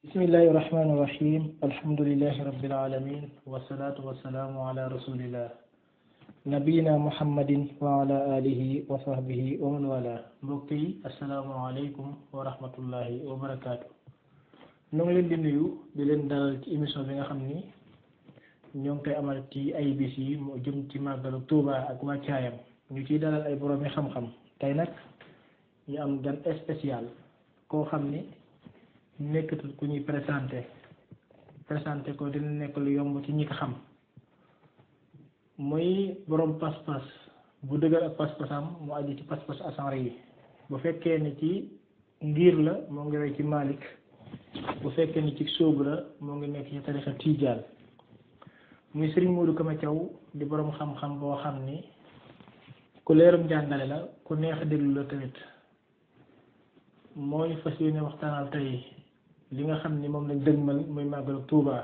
bismillahi irrahmani irrahim alhamdulilahi rabbil alamin wasalaatu wasalaamu ala rasulillah nabiyina muhammadin wa ala alihi wa sahbihi wa man wala mbokk yi asalaamaaleykum wa rahmatullahi wa barakaatu. ñoo ngi leen di nuyu di leen dalal ci émission bi nga xam ni ñoo ngi koy amal ci ay bis yi mu jëm ci màggalu Tuuba ak wàccaayam ñu ciy dalal ay boroomi xam-xam. tey nag ñu am gan spécial koo xam ni nekkatul ku ñuy présenté ko dina nekk lu yomb ci ñi ko xam mooy borom pas-pas bu dëgër ak pas-pasam mu aju ci pas-pas asanre yi. bu fekkee ni ci ngir la moo ngi roy ci Malik, bu fekkee ni ci sóobu la moo ngi nekk ci tarixa Tijaan. muy Serigne Modou Kama Thiaw di borom xam-xam boo xam ni ku leerum jàngale la, ku neex a déglu la tamit. moo ñu fas yéene waxtaanal tey li nga xam ni moom lañ dëgmal muy màggalu Tuuba,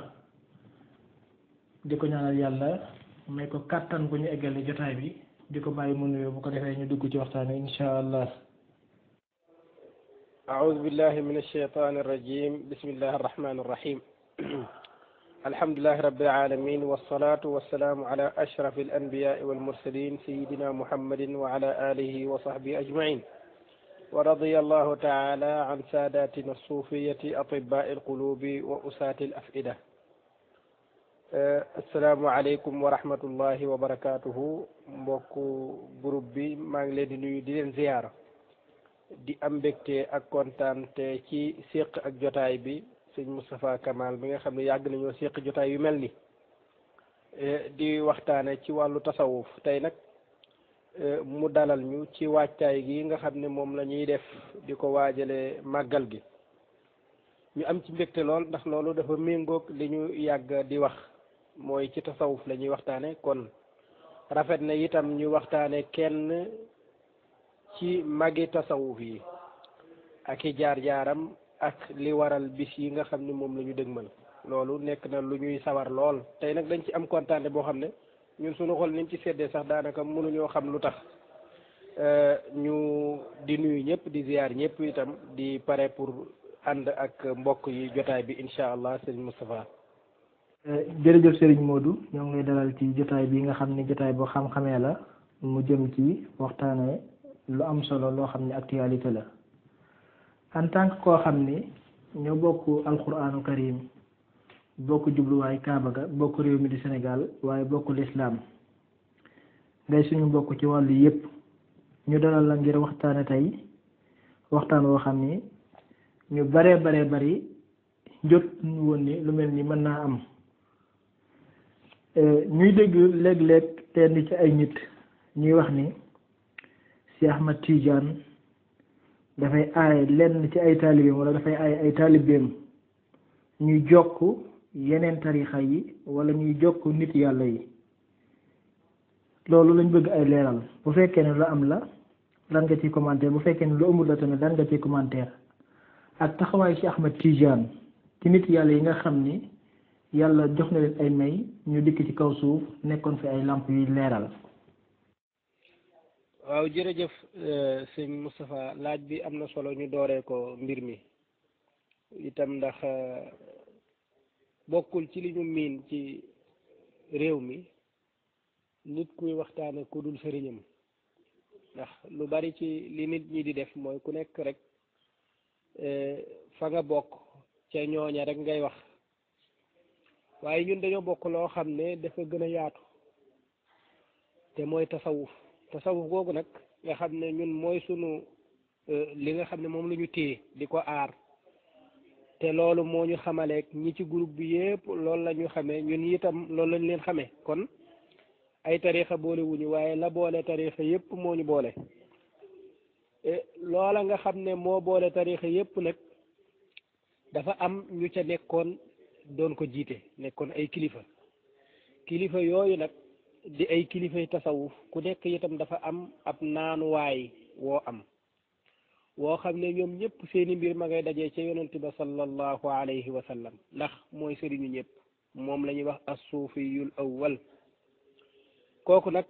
di ko ñaanal yàlla may ko kàttan bu ñu eggale jotaay bi. di ko bàyyi mu nuyoo bu ko defee ñu dugg ci waxtaan wi insha allah. أعوذ بالله من الشيطان الرجيم بسم الله الرحمن الرحيم الحمد لله رب العالمين والصلاة والسلام على أشرف الأنبياء والمرسلين سيدنا محمد وعلى آله وصحبه أجمعين ورضي الله تعالى عن ساداتنا الصوفية أطباء القلوب وأساة الأفئدة. السلام عليكم ورحمة الله وبركاته. mbokku groupe bi maa ngi leen di nuyu di leen ziyaara di am mbégte ak kontaan te ci séq ak jotaay bi sëñ Moustapha Kamal bi nga xam ne yàgg nañoo séq jotaay yu mel ni di waxtaane ci wàllu tasawuf. tey nag mu dalal ñu ci waajtaay gi nga xam ne moom la ñuy def di ko waajale màggal gi. ñu am ci mbégte lool ndax loolu dafa méngoog li ñu yàgg di wax, mooy ci tasawuf la ñuy waxtaane. kon rafet na itam ñu waxtaane kenn ci magi tasawuf yi ak i jaar-jaaram ak li waral bis yi nga xam ne moom la ñu dëgmal. loolu nekk na lu ñuy sawar lool. tey nag dañ ci am kontaante boo xam ne ñun suñu xol niñ ci seddee sax daanaka mënuñoo xam lu tax. ñu di nuyu ñëpp di ziyaar ñëpp itam di pare pour ànd ak mbokk yi jotaay bi incha allah sëriñ Moustapha. jërëjëf Serigne Modou, ñoo ngi lay dalal ci jotaay bi nga xam ne jotaay boo xam-xamee la mu jëm ci waxtaane lu am solo loo xam ne actualité la. en tant que koo xam ni ñoo bokk alquranu karim, bokk jubluwaay Kaaba ga, bokk réew mi di Sénégal, waaye bokk lislaam ngay suñu bokk ci wàllu yépp, ñu dalal la ngir waxtaane tey waxtaan woo xam ni ñu baree bari jot woon ni lu mel ni mën naa am. ñuy dégg léeg-léeg tenn ci ay nit ñuy wax ni Cheikh Ahmad Tidiane dafay aaye lenn ci ay taalibeem wala dafay aaye ay taalibeem ñuy jokk yeneen tarixa yi wala ñuy jokk nit yàlla yi. loolu lañ bëgg ay leeral. bu fekkee ne lu am la lan nga ciy commentaire, bu fekkee ne lu amul la tamit lan nga ciy commentaire, ak taxawaay Cheikh Ahmad Tidiane ci nit yàlla yi nga xam ni yàlla jox na leen ay may ñu dikk ci kaw suuf nekkoon fi ay làmp yuy leeral. waaw jërëjëf sëñ Moustapha, laaj bi am na solo. ñu dooree ko mbir mi itam ndax bokkul ci li ñu miin ci réew mi nit kuy waxtaane ku dul sëriñam. ndax lu bari ci li nit ñi di def mooy ku nekk rek fa nga bokk ca ñooña rek ngay wax, waaye ñun dañoo bokk loo xam ne dafa gën a yaatu te mooy tasawuf googu nag nga xam ne ñun mooy sunu li nga xam ne moom la ñu téye di ko aar, te loolu moo ñu xamaleeg ñi ci groupe bi yépp loolu la ñu xamee, ñun itam loolu lañ leen xamee. kon ay tariixa boole wuñu, waaye la boole tariixa yépp moo ñu boole. loola nga xam ne moo boole tariixa yépp nag dafa am ñu ca nekkoon doon ko jiite, nekkoon ay kilifa yooyu nag di ay kilifay tasawuf. ku nekk itam dafa am ab naanuwaay woo am woo xam ne ñoom ñëpp seeni mbir ma ngay dajee ca yonent ba sallallahu alayhi wa sallam, ndax mooy sëriñu ñëpp. moom la ñuy wax as-suufiyul awwal. kooku nag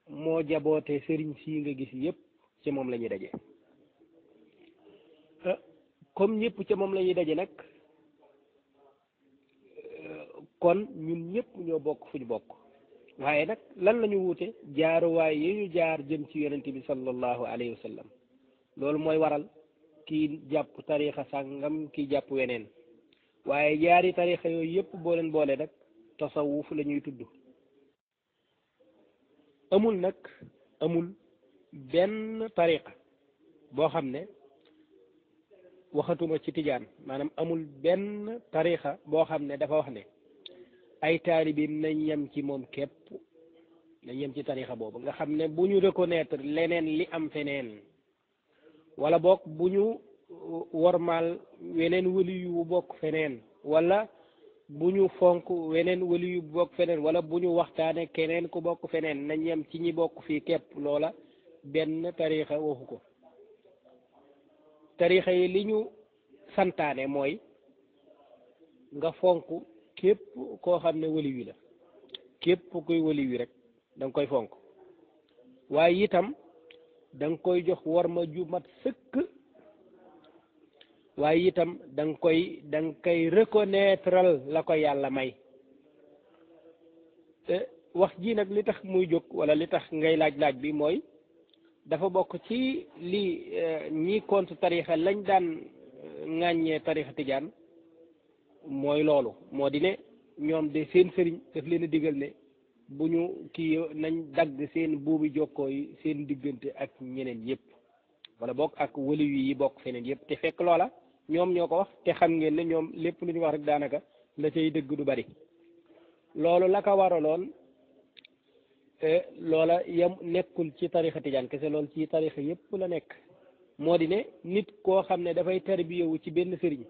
moo jaboote sëriñ sii nga gis yëpp ci moom la ñuy daje. comme ñëpp ca moom la ñuy daje nag kon ñun ñëpp ñoo bokk fu ñu bokk waaye nag lan la ñu wuute jaaruwaay yi ñu jaar jëm ci yonente bi sallallahu alayhi wa sallam loolu mooy waral kii jàpp tarixa sàngam kii jàpp weneen waaye jaari tarixa yooyu yëpp boo leen boole nag tasawuf la ñuy tudd amul benn tariqa boo xam ne waxatuma ci tijaan maanaam amul benn tariqa boo xam ne dafa wax ne ay taalibeem nañ yem ci moom képp nañ yem ci tariqa boobu nga xam ne bu ñu reconnaître leneen li am feneen wala boog bu ñu wormaal weneen wali yu bokk feneen wala bu ñu fonk weneen wali yu bokk feneen wala bu ñu waxtaane keneen ku bokk feneen nañ yem ci ñi bokk fii képp loola benn tarixa waxu ko tarixa yi li ñu santaane mooy nga fonk képp koo xam ne wali wi la képp kuy wali wi rek da nga koy fonk waaye itam da nga koy jox worma ju mat sëkk waaye itam da nga koy reconnaître la ko yàlla may wax ji nag li tax muy jóg wala li tax ngay laaj bi mooy dafa bokk ci li ñi contre tarixa lañ daan ŋàññee tarixa tijaan mooy loolu moo di ne ñoom de seen sëriñ daf leen a digal ne bu ñu kii nañ dagg seen buubi jokkoo yi seen diggante ak ñeneen yëpp wala bokk ak wali yi bokk feneen yëpp te fekk loola ñoom ñoo ko wax te xam ngeen ne ñoom lépp lu ñu wax rek daanaka la cay dëgg du bari loolu la ko waraloon loola yam nekkul ci tarixa tijaan kese loolu ci tarixa yëpp la nekk moo di ne nit koo xam ne dafay tarbiyewu ci benn sëriñ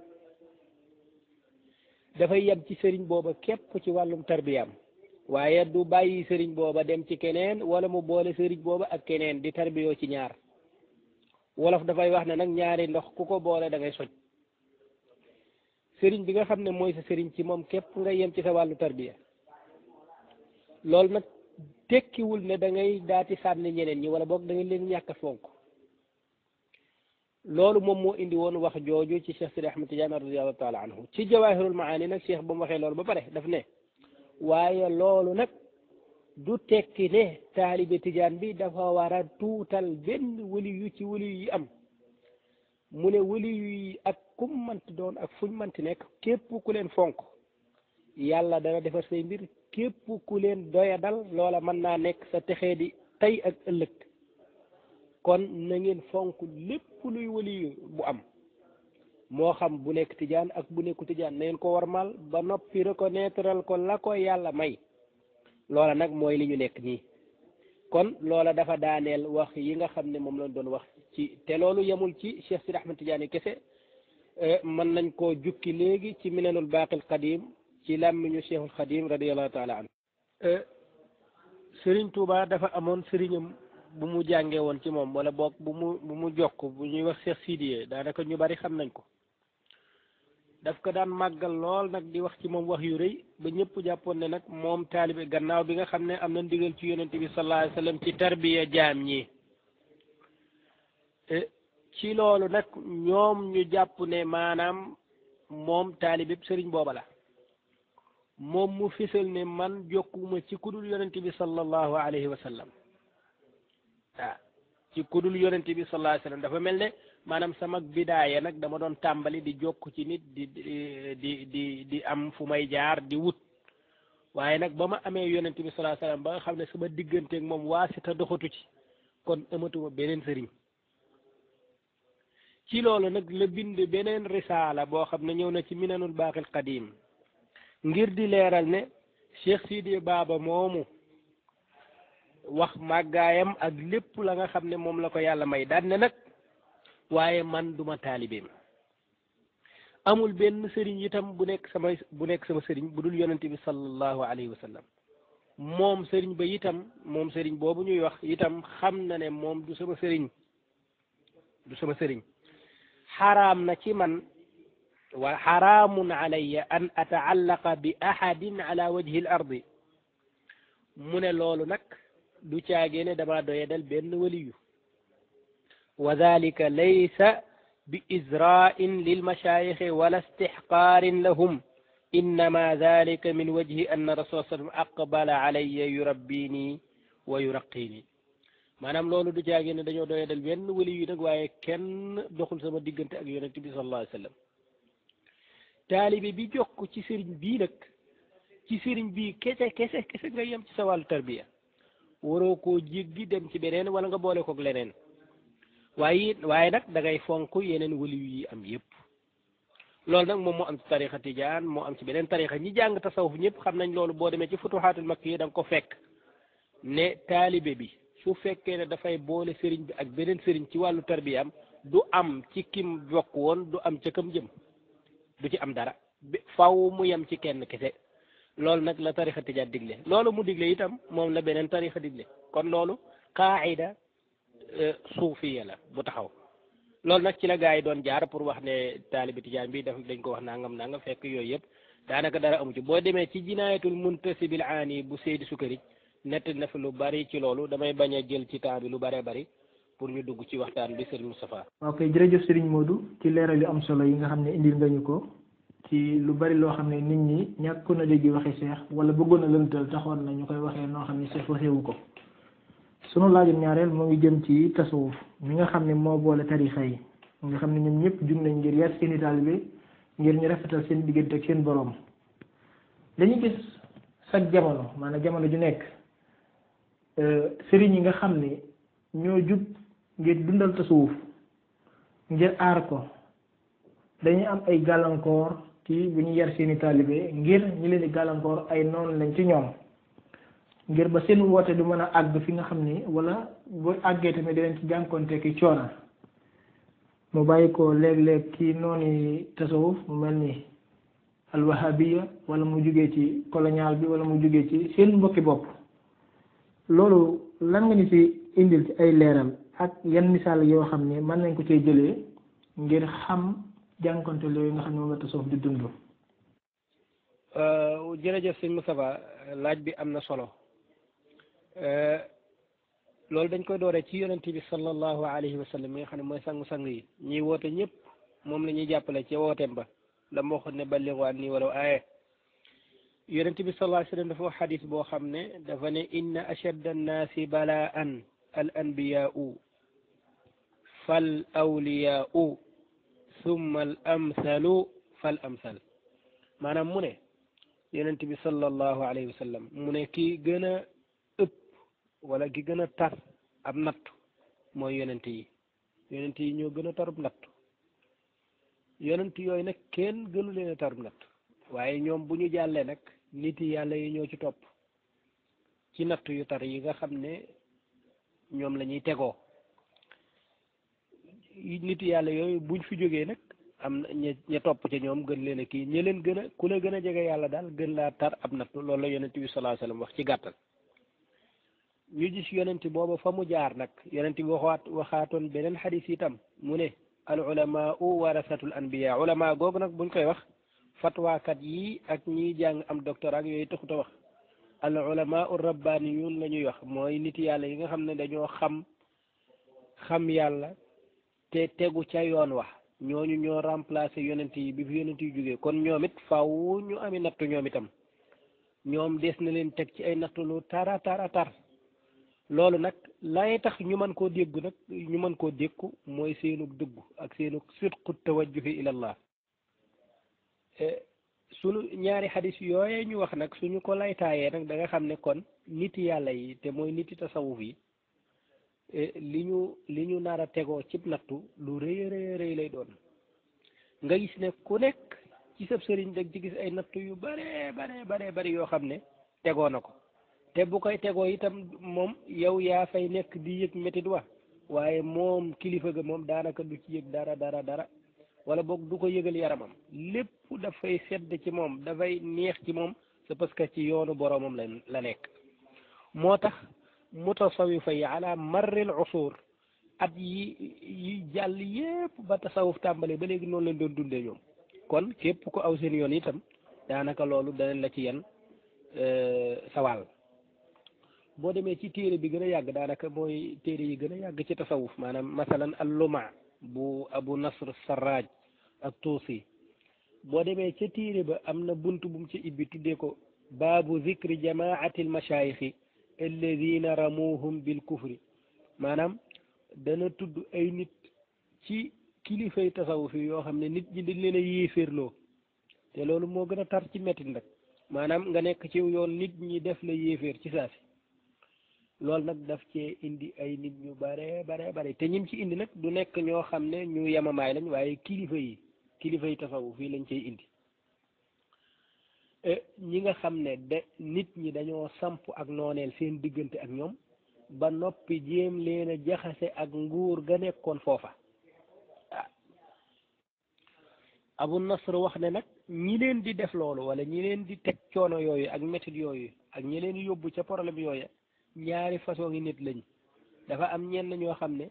dafay yem ci sëriñ booba képp ci wàllum tarbiyaam waaye du bàyyi sëriñ booba dem ci keneen wala mu boole sëriñ booba ak keneen di tarbiyoo ci ñaar wolof dafay wax ne nag ñaari ndox ku ko boole da ngay soj sëriñ bi nga xam ne mooy sa sëriñ ci moom képp nga yem ci sa wàllu tarbiya loolu nag tekkiwul ne da ngay daati sànni ñeneen ñi wala boog da ngay leen ñàkk a fonk loolu moom moo indi woon wax jooju ci Cheikh Sidi Ahmad Tidiane radiyallahu taala anhu ci Jawahirul Maani nag Cheikh ba mu waxee loolu ba pare daf ne waaye loolu nag du tekki ne taalibe tijaan bi dafa war a tuutal benn wali yu ci wali yi am mu ne wali yi ak kum manti doon ak fuñ manti nekk képp ku leen fonk yàlla dana defar say mbir képp ku leen doya dal loola mën naa nekk sa texee di tey ak ëllëg kon na ngeen fonk lépp luy wali bu am moo xam bu nekk tijaan ak bu nekku tijaan na ngeen ko warmal ba noppi reconnaître ko la ko yàlla may loola nag mooy li ñu nekk nii kon loola dafa daaneel wax yi nga xam ne moom lañ doon wax ci te loolu yemul ci Cheikh Sidi Ahmad Tidiane kese mën nañ koo jukki léegi ci minanul baaqil qadim ci làmmiñu Cheikhul Xadim radiyallahu taala anhu Sëriñ Tuuba dafa amoon sëriñam bu mu jàngee woon ci moom wala boog bu mu jokk bu ñuy wax Cheikh Sidiye daanaka ñu bari xam nañ ko daf ko daan màggal lool nag di wax ci moom wax yu rëy ba ñëpp jàppoon ne nag moom taalibe gannaaw bi nga xam ne am na ndigal ci yonente bi sallallahu alayhi wa sallam ci tarbiya jaam ñi ci loolu nag ñoom ñu jàpp ne maanaam moom taalibe sëriñ booba la moom mu fisal ne man jokkuma ci kudul yonente bi sallallahu alayhi wa sallam waaw ci kudul yonente bi sallallahu alayhi wa sallam dafa mel ne maanaam sama bidaaya nag dama doon tàmbali di jokk ci nit di am fu may jaar di wut waaye nag ba ma amee yonente bi sallallahu alayhi wa sallam ba nga xam ne sama digganteeg moom waasita doxatu ci kon amatuma beneen sëriñ ci loolu nag la bind beneen risaala boo xam ne ñëw na ci minanul baaqil qadim ngir di leeral ne Cheikh Sidi Baba moomu wax màggaayam ak lépp la nga xam ne moom la ko yàlla may daan ne nag waaye man duma taalibeem amul benn sëriñ itam bu nekk sama sëriñ bu dul yonente bi sallallahu alayhi wa sallam moom sëriñ ba itam moom sëriñ boobu ñuy wax itam xam na ne moom du sama sëriñ xaraam na ci man wa xaraamun alayya an ataallaqa bi ahadin ala wajhi al ardi mu ne loolu nag du caagee ne dama doyadal benn waliyu wa dalika laysa bi izra'in lil mashayikh wala istihqaarin lahum innama dalika min wajhi anna rasul sallam aqbala alayya yurabbini wa yuraqini maanaam loolu du jaage ne dañoo doye dal benn wali yu nag waaye kenn doxul sama diggante ak yonente bi sallallahu alayhi wa sallam taalibe bi jokk ci sëriñ bii nag ci sëriñ bii kese nga yem ci sa wàllu tarbiya waroo koo jéggi dem ci beneen wala nga boole koog leneen waaye nag da ngay fonk yeneen wali yi am yëpp loolu nag moom moo am ci tarixa tijaan moo am ci beneen tarixa ñi jàng tasawuf ñëpp xam nañ loolu boo demee ci futuxaatul makki yi da nga ko fekk ne taalibe bi su fekkee ne dafay boole sëriñ bi ak beneen sëriñ ci wàllu tarbiyaam du am ci kim bokk woon du am ca kam jëm du ci am dara faw mu yem ci kenn kese loolu nag la tarixa tijaan digle loolu mu digle itam moom la beneen tarixa digle kon loolu qaida suufiya la bu taxaw loolu nag ci la gaa yi doon jaar pour wax ne taalibi tijaan bi dañ ko wax nangam fekk yooyu yëpp daanaka dara amu ci boo demee ci jinaayatul muntasibil aani bu Seydi Sukari nett na fi lu bari ci loolu damay bañ a jël ci temps bi lu bëree bari pour ñu dugg ci waxtaan bi Serigne Moustapha. ok jërëjëf Serigne Modou ci leeral yu am solo yi nga xam ne indil nga ñu ko ci lu bari loo xam ne nit ñi ñàkkoon a dégg waxe Cheikh wala bëggoon a lëntal taxoon na ñu koy waxee noo xam ne Cheikh waxewu ko sunu laajum ñaareel moo ngi jëm ci tasawuf mi nga xam ne moo boole tarixa yi nga xam ne ñoom ñëpp jug nañ ngir yar seeni taalibe ngir ñu rafetal seen diggante ak seen boroom dañuy gis chaque jamono maanaam jamono ju nekk sëriñ yi nga xam ne ñoo jug ngir dundal tasawuf ngir aar ko dañuy am ay gàllankoor ci bu ñu yar seeni taalibe ngir ñu leen di gàllankoor ay noonu lañ ci ñoom ngir ba seen woote du mën a àgg fi nga xam ni wala boo àggee tamit dinañ ci jànkonte ki coona mu bàyyi ko léeg-léeg ci noonu tasawuf mu mel ni alwahabiya wala mu jugee ci colonial bi wala mu jugee ci seen mbokki bopp loolu lan nga ñu ci indil ci ay leeral ak yan misaal yoo xam ne mën nañ ko cee jëlee ngir xam jànkonte yooyu nga xam ne moom la tasawuf di dund. jërëjëf sëñ Moustapha laaj bi am na solo loolu dañ koy dooree ci yonent bi sallallahu alayhi wa sallam mi nga xam ne mooy sangu-sang yi ñiy woote ñëpp moom la ñuy jàppale ci wooteem ba la ma waxoon ne ballighu anni walaw aaya yonent bi sallallahu alayhi wa sallam dafa wax xadis boo xam ne dafa ne inna ashadda annaasi balaan al anbiyaau fal awliyaau summa al amsalu fal amsal maanaam mu ne yonent bi sallallahu alayhi wa sallam mu ne ki gën a ëpp wala ki gën a tar ab natt mooy yonent yi ñoo gën a tarub natt yonent yooyu nag kenn gënu leen a tarub natt waaye ñoom bu ñu jàllee nag nit yàlla yi ñoo ci topp ci natt yu tar yi nga xam ne ñoom la ñuy tegoo nit yàlla yooyu buñ fi jógee nag am na ña topp ca ñoom gën leen a kii ñi leen gën a ku la gën a jege yàlla daal gën laa tar ab natt loolu la yonent bi sallallahu alayhi wasallam wax ci gàttal ñu gis yonent booba fa mu jaar nag yonent bi waxaatoon beneen xadis itam mu ne al ulamaau warasatul anbiya ulama googu nag buñ koy wax fatwaakat yi ak ñiy jàng am doctorat yooyu taxut a wax al ulamaau rabbaniyun la ñuy wax mooy nit yàlla yi nga xam ne dañoo xam yàlla te tegu ca yoon wax ñooñu ñoo remplacé yonent yi bi fi yonent yi jógee kon ñoom it faaw ñu ami nattu ñoom itam ñoom des na leen teg ci ay nattu lu tara tar loolu nag lay tax ñu mën koo dégg nag ñu mën koo dékku mooy seenu dëggu ak seenu sidqu tawajjuhi ilallah sunu ñaari xadis yooyee ñu wax nag suñu ko laytaayee nag da nga xam ne kon nit yàlla yi te mooy niti tasawuf yi li ñu nar a tegoo cib nattu lu rëy lay doon nga gis ne ku nekk ci sab sëriñ dag ci gis ay nattu yu bare yoo xam ne tegoo na ko te bu koy tegoo itam moom yow yaa fay nekk di yëg métit wa waaye moom kilifa ga moom daanaka du ci yëg dara wala boog du ko yëgal yaramam lépp dafay sedd ci moom dafay neex ci moom c'est parce que ci yoonu boroomam la nekk moo tax mutasawifa yi ala marril usur at yi jàll yépp ba tasawuf tàmbale ba léegi noonu lañ doon dundee ñoom kon képp ku aw seen yoon itam daanaka loolu danañ la ci yen sawal boo demee ci téere bi gën a yàgg daanaka mooy téere yi gën a yàgg ci tasawuf maanaam masalan alluma bu abu nasr sarraj ak tuusi boo demee ca téere ba am na bunt bu mu ci ibbi tuddee ko baabu zikri jamaati al mashayixi alladina ramuhum bil kufri maanaam dana tudd ay nit ci kilifay tasawuf yi yoo xam ne nit ñi dañ leen a yéeféerloo te loolu moo gën a tar ci mettit nag maanaam nga nekk ci yoon nit ñi def la yéeféer ci saasi loolu nag daf cee indi ay nit ñu bare te ñim ci indi nag du nekk ñoo xam ne ñu yemamaay lañ waaye kilifa yi tasawuf yi lañ cey indi ñi nga xam ne nit ñi dañoo samp ak nooneel seen diggante ak ñoom ba noppi jéem leen a jaxase ak nguur ga nekkoon foofa Abu Nasr wax ne nag ñi leen di def loolu wala ñi leen di teg coono yooyu ak métit yooyu ak ñi leen yóbbu ca problème yooyu ñaari façon ngi nit lañ dafa am ñenn ñoo xam ne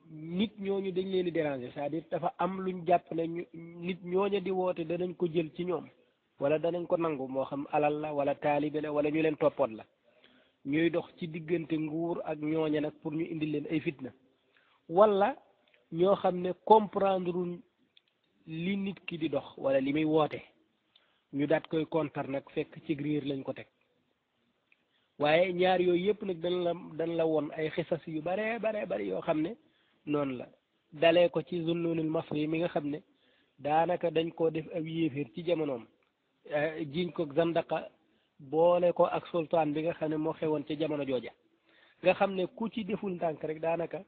nit ñooñu dañ leen di déranger c'est-à-dire dafa am luñ jàpp ne nit ñooñu di woote danañ ko jël ci ñoom wala danañ ko nangu moo xam alal la wala taalibe la wala ñu leen toppoon la ñuy dox ci diggante nguur ak ñooña nag pour ñu indi leen ay fitna wala ñoo xam ne comprendre li nit ki di dox wala li muy woote ñu daat koy kontar nag fekk ci riir lañ ko teg waaye ñaar yooyu yëpp nag dañ la woon ay xisas yu bare yoo xam ne noonu la dalee ko ci Zunnunul Masri mi nga xam ne daanaka dañ koo def ab yéeféer ci jamonoom jiñ ko zandaqa boole ko ak sultaan bi nga xam ne moo xewoon ca jamono jooja nga xam ne ku ci deful ndànk rek daanaka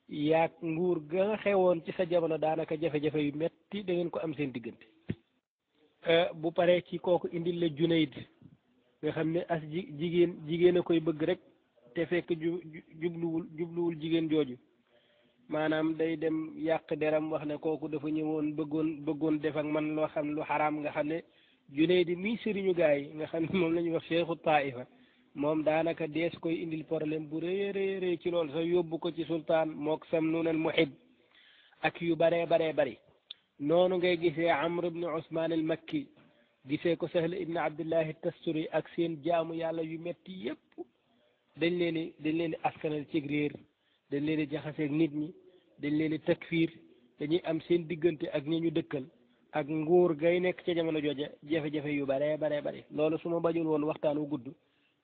yaag nguur ga nga xewoon ci sa jamono daanaka jafe-jafe yu metti da ngeen ko am seen diggante bu paree ci kooku indil la Junayd nga xam ne as jigéen a koy bëgg rek te fekk jubluwul jigéen jooju maanaam day dem yàq deram wax ne kooku dafa ñëwoon bëggoon def ak man loo xam lu xaraam nga xam ne Junayd mi sëriñu gaa yi nga xam ne moom la ñuy wax Cheikhu Taifa moom daanaka dees koy indil problème bu rëy ci loolu sax yóbbu ko ci sultaan mook Samnun al Muhib ak yu baree bari noonu ngay gisee Amr ibn Usman al Makki gisee ko Sahl ibn Abdullahi Tasturi ak seen jaamu yàlla yu metti yépp dañ leen di askanal ci réer dañ leen di jaxaseeg nit ñi dañ leen di takfiir dañuy am seen diggante ak ñi ñu dëkkal ak nguur gay nekk ca jamono jooja jafe-jafe yu baree bari loolu su ma bajul woon waxtaan wu gudd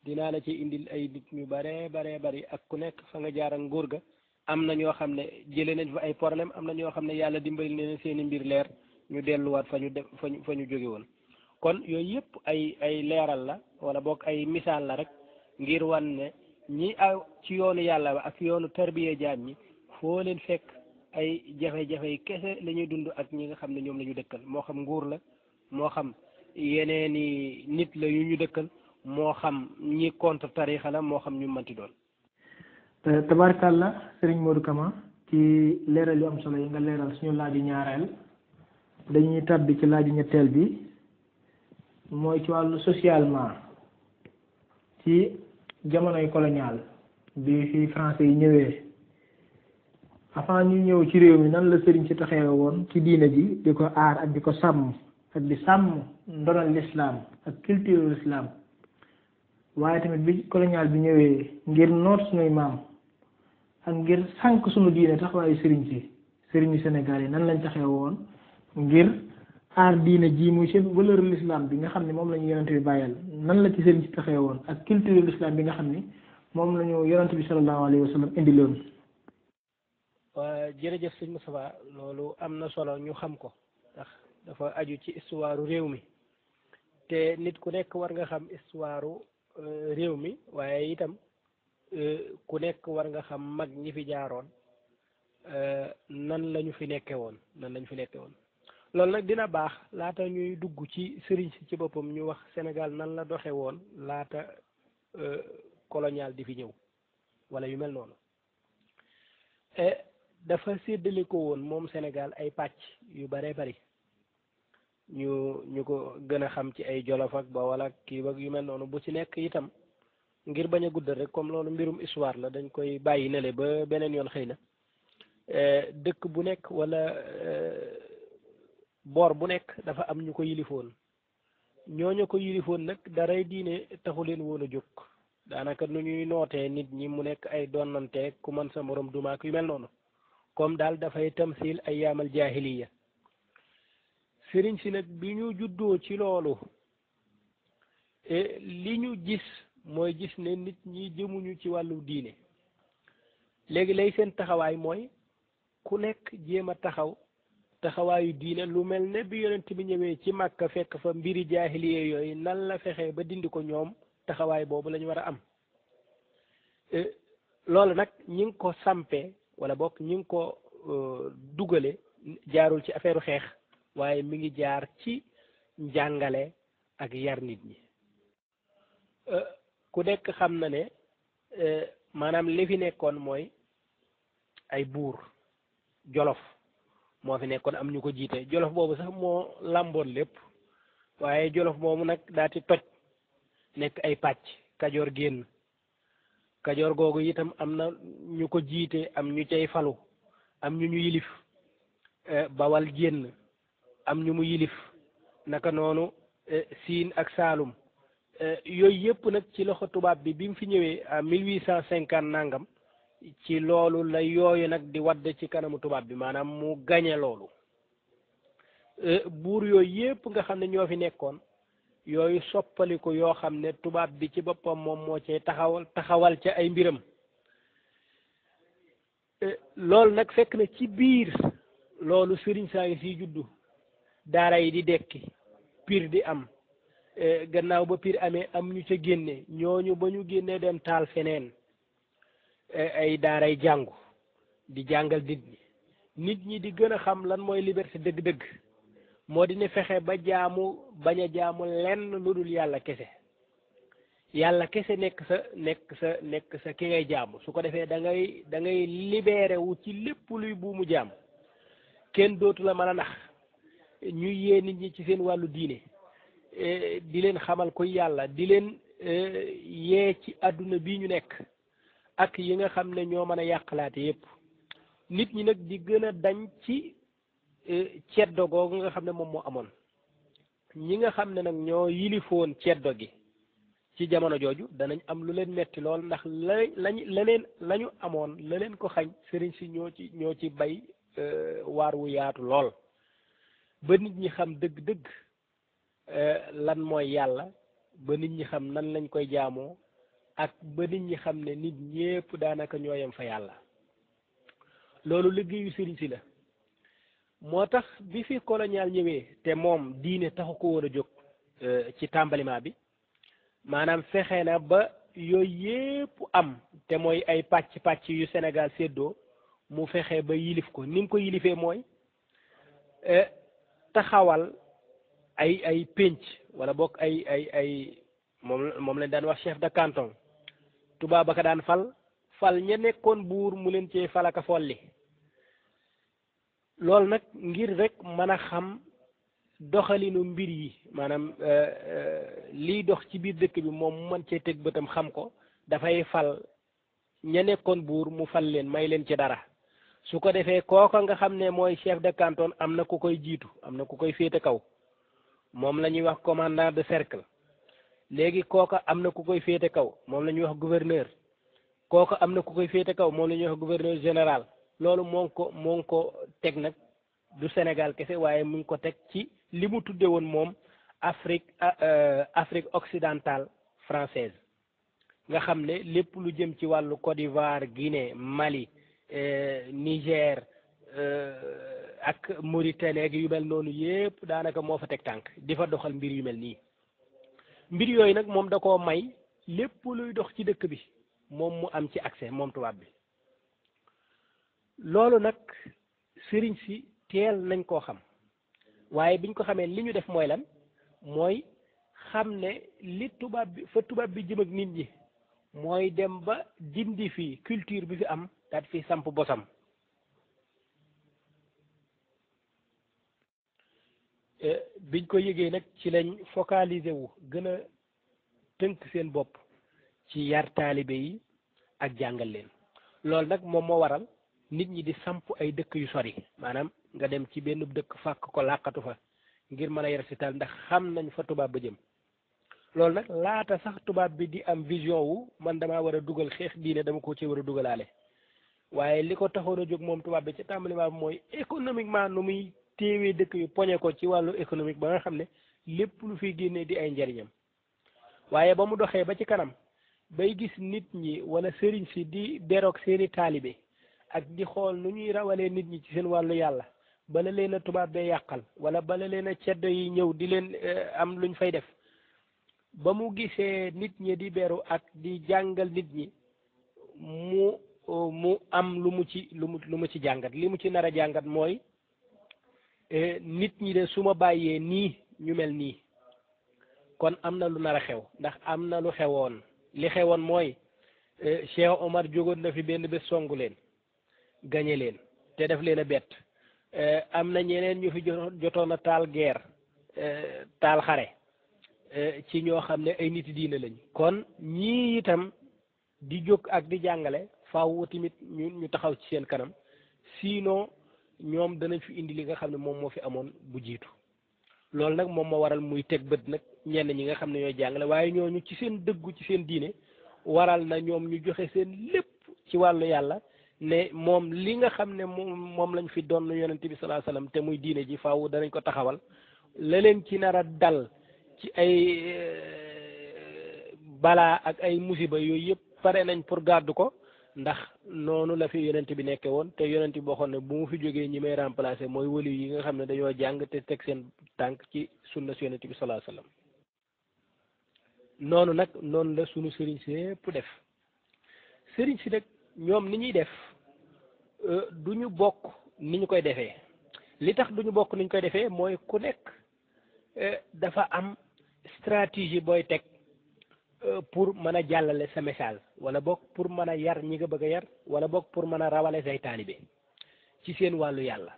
dinaa la ci indil ay nit ñu baree bari ak ku nekk fa nga jaar ak nguur ga am na ñoo xam ne jëlee nañ fa ay problème am na ñoo xam ne yàlla dimbali leen seeni mbir leer ñu delluwaat fa ñu jóge woon kon yooyu yëpp ay leeral la wala boog ay misaal la rek ngir wan ne ñi aw ci yoonu yàlla ba ak yoonu tarbiya jaam ñi foo leen fekk ay jafe-jafe yi kese la ñuy dund ak ñi nga xam ne ñoom la ñu dëkkal moo xam nguur la moo xam yeneeni nit la yu ñu dëkkal moo xam ñi contre tarixa la moo xam ñu mënti doon. tabarkàlla Serigne Modou Kama ci leeral yu am solo yi nga leeral suñu laaju ñaareel dañuy tàbbi ci laaju ñetteel bi mooy ci wàllu socialement ci jamonoy colonial bi fi français yi ñëwee avant ñu ñëw ci réew mi nan la sëriñ si taxawe woon ci diine ji di ko aar ak di ko sàmm ak di sàmm ndonal l'islam ak culture l'islam waaye tamit bi colonial bi ñëwee ngir noot suñuy maam ak ngir sànq suñu diine taxawaayu sëriñu Sénégal yi nan lañ taxawe woon ngir aar diine ji muy seen valeur l'islam bi nga xam ne moom la ñu yonent bi bàyyal nan la ci sëriñ si taxawe woon ak culture l'islam bi nga xam ne moom la ñu yonent bi sallallahu alayhi wa sallam indi loon. waa jërëjëf sëñ Moustapha loolu am na solo ñu xam ko ndax dafa aju ci histoire réew mi te nit ku nekk war nga xam histoire réew mi waaye itam ku nekk war nga xam mag ñi fi jaaroon nan lañu fi nekke woon loolu nag dina baax laata ñuy dugg ci sëriñ si ci boppam ñu wax Sénégal nan la doxe woon laata colonial di fi ñëw wala yu mel noonu dafa séddale ko woon moom Sénégal ay pàcc yu bare bari ñu ko gën a xam ci ay Jolof ak Bawol ak kii ak yu mel noonu bu ci nekk itam ngir bañ a guddal rek comme loolu mbirum histoire la dañ koy bàyyi nele ba beneen yoon xëy na dëkk bu nekk wala boor bu nekk dafa am ñu ko yilifoon ñooñu ko yilifoon nag daray diine taxu leen woon a jóg daanaka nu ñuy nootee nit ñi mu nekk ay donnante ku mën sa morom dumaak yu mel noonu comme daal dafay tamsil ay yaamal jaahiliya sëriñ si nag bi ñu juddoo ci loolu li ñu gis mooy gis ne nit ñi jëmuñu ci wàllu diine léegi lay seen taxawaay mooy ku nekk jéem a taxawaayu diine lu mel ne bi yonent bi ñëwee ci Màkka fekk fa mbiri jaahiliye yooyu nan la fexee ba dindi ko ñoom taxawaay boobu la ñu war a am loolu nag ñi ngi ko sampee wala bokk ñi ngi ko dugale jaarul ci affaire xeex waaye mi ngi jaar ci njàngale ak yar nit ñi ku nekk xam na ne maanaam li fi nekkoon mooy ay buur jolof moo fi nekkoon am ñu ko jiite jolof boobu sax moo làmboon lépp waaye jolof moomu nag daati toj nekk ay pàcc kajoor génn kajoor googu itam am na ñu ko jiite am ñu cay falu am ñu yilif bawal génn am ñu mu yilif naka noonu siin ak saalum yooyu yëpp nag ci loxo tubaab bi mu fi ñëwee à 1850 nangam ci loolu la yooyu nag di wadd ci kanamu tubaab bi maanaam mu gañe loolu buur yooyu yëpp nga xam ne ñoo fi nekkoon yooyu soppaliku yoo xam ne tubaab bi ci boppam moom moo cee taxawal ca ay mbiram loolu nag fekk na ci biir loolu sëriñ saa ngi siy juddu daara yi di dekki pir di am gannaaw ba pir amee am ñu ca génne ñooñu ba ñu génnee dem taal feneen ay daaray jàngu di jàngal nit ñi di gën a xam lan mooy liberté dëgg-dëgg moo di ne fexe ba bañ a jaamu lenn lu dul yàlla kese nekk sa ki ngay jaamu su ko defee da ngay libéré wu ci lépp luy buumu jaam kenn dootu la mën a nax ñuy yee nit ñi ci seen wàllu diine di leen xamal ko yàlla di leen yee ci àdduna bii ñu nekk ak yi nga xam ne ñoo mën a yàqalaate yépp nit ñi nag di gën a dañ ci ceddo googu nga xam ne moom moo amoon ñi nga xam ne nag ñoo yilifoon ceddo gi ci jamono jooju danañ am lu leen metti lool ndax la ñu amoon la leen ko xañ sëriñ si ñoo ci bay waar wu yaatu lool ba nit ñi xam dëgg-dëgg lan mooy yàlla ba nit ñi xam nan lañ koy jaamoo ak ba nit ñi xam ne nit ñépp daanaka ñoo yem fa yàlla loolu liggéeyu sëriñ si la moo tax bi fi colonial ñëwee te moom diine taxu ko woon a jóg ci tàmbaliment bi maanaam fexe na ba yooyu yépp am te mooy ay pàcc yu Sénégal séddoo mu fexe ba yilif ko ni mu ko yilifee mooy taxawal ay pénc wala bokk ay moom lañ daan wax chef de canton tubaab aka daan fal ña nekkoon buur mu leen cee falaka folli loolu nag ngir rek mën a xam doxalinu mbir yi maanaam liy dox ci biir dëkk bi moom mu mën cee teg bëtam xam ko dafay fal ña nekkoon buur mu fal leen may leen ci dara su ko defee kooka nga xam ne mooy chef de canton am na ku koy jiitu am na ku koy féete kaw moom la ñuy wax commandant de cercle léegi kooka am na ku koy féete kaw moom la ñuy wax gouverneur kooka am na ku koy féete kaw moom la ñuy wax gouverneur général loolu moo ngi ko teg nag du Sénégal kese waaye mu ngi ko teg ci li mu tudde woon moom Afrique occidentale française nga xam ne lépp lu jëm ci wàllu Côte d'Ivoire Guinée Mali Niger ak Mauritanie ak yu mel noonu yépp daanaka moo fa teg tànk di fa doxal mbir yu mel nii mbir yooyu nag moom da koo may lépp luy dox ci dëkk bi moom mu am ci accès moom tubaab bi loolu nag sëriñ si teel nañ koo xam waaye biñ ko xamee li ñu def mooy lan mooy xam ne li tubaab bi jëm ak nit ñi mooy dem ba dindi fi culture bi fi am daat fi samp bosam biñ ko yëgee nag ci lañ focaliser wu gën a tënk seen bopp ci yar taalibe yi ak jàngal leen loolu nag moom moo waral nit ñi di samp ay dëkk yu sori maanaam nga dem ci benn dëkk fàkk ko làqatu fa ngir mën a yar si taal ndax xam nañ fa tubaab ba jëm loolu nag laata sax tubaab bi di am vision wu man damaa war a dugal xeex diine dama ko ci war a dugalaale waaye li ko taxoon a jóg moom tubaab bi ca tàmbali ma mooy économiquement nu muy téewee dëkk bi poñe ko ci wàllu économique ba nga xam ne lépp lu fiy génnee di ay njariñam waaye ba mu doxee ba ci kanam bay gis nit ñi wala sëriñ si di beroog seeni taalibe ak di xool nu ñuy rawalee nit ñi ci seen wàllu yàlla bala leen a tubaab bee yàqal wala bala leen a ceddo yi ñëw di leen am luñ fay def ba mu gisee nit ñi di beru ak di jàngal nit ñi mu am lu mu ci jàngat li mu ci nar a jàngat mooy nit ñi de su ma bàyyee nii ñu mel nii kon am na lu nar a xew ndax am na lu xewoon li xewoon mooy Cheikh Omar jógoon na fi benn bés songu leen gañe leen te def leen a bett am na ñeneen ñu fi jotoon a taal guerre taal xare ci ñoo xam ne ay nit diina lañ kon ñii itam di jóg ak di jàngale faaw tamit ñu taxaw ci seen kanam sinon ñoom danañ fi indi li nga xam ne moom moo fi amoon bu jiitu loolu nag moom moo waral muy teg bët nag ñenn ñi nga xam ne ñooy jàngale waaye ñooñu ci seen dëggu ci seen diine waral na ñoom ñu joxe seen lépp ci wàllu yàlla ne moom li nga xam ne moom lañ fi doon yonent bi sallallahu alayhi wasallam te muy diine ji faaw danañ ko taxawal la leen ci nar a dal ci ay balaa ak ay musiba yooyu yëpp pare nañ pour gàddu ko ndax noonu la fi yonent bi nekke woon te yonent bi waxoon ne bu mu fi jógee ñi may remplacer mooy wali yi nga xam ne dañoo jàng te teg seen tànk ci sunna si yonent bi sallallahu alayhi wasallam noonu nag noonu la sunu sëriñ si yëpp def sëriñ si nag ñoom ni ñuy def du ñu bokk ni ñu koy defee li tax du ñu bokk ni ñu koy defee mooy ku nekk dafa am stratégie booy teg pour mën a jàllale sa message wala boog pour mën a yar ñi nga bëgg a yar wala boog pour mën a rawale say taalibe ci seen wàllu yàlla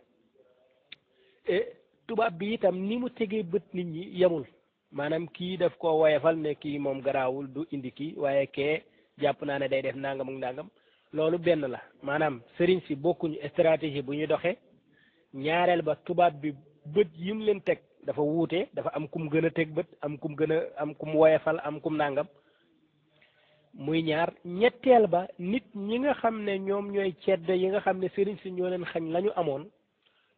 tubaab bi itam ni mu tegee bët nit ñi yemul maanaam kii daf ko woyefal ne kii moom garaawul du indi kii waaye kee jàpp naa ne day def nangam ak nangam loolu benn la maanaam sëriñ si bokkuñu stratégie bu ñuy doxee ñaareel ba tubaab bi bët yi mu leen teg dafa wuute dafa am kum gën a teg bët am kum gën a am kum woyefal am kum nangam muy ñaar ñetteel ba nit ñi nga xam ne ñoom ñooy ceddo yi nga xam ne sëriñ si ñoo leen xañ la ñu amoon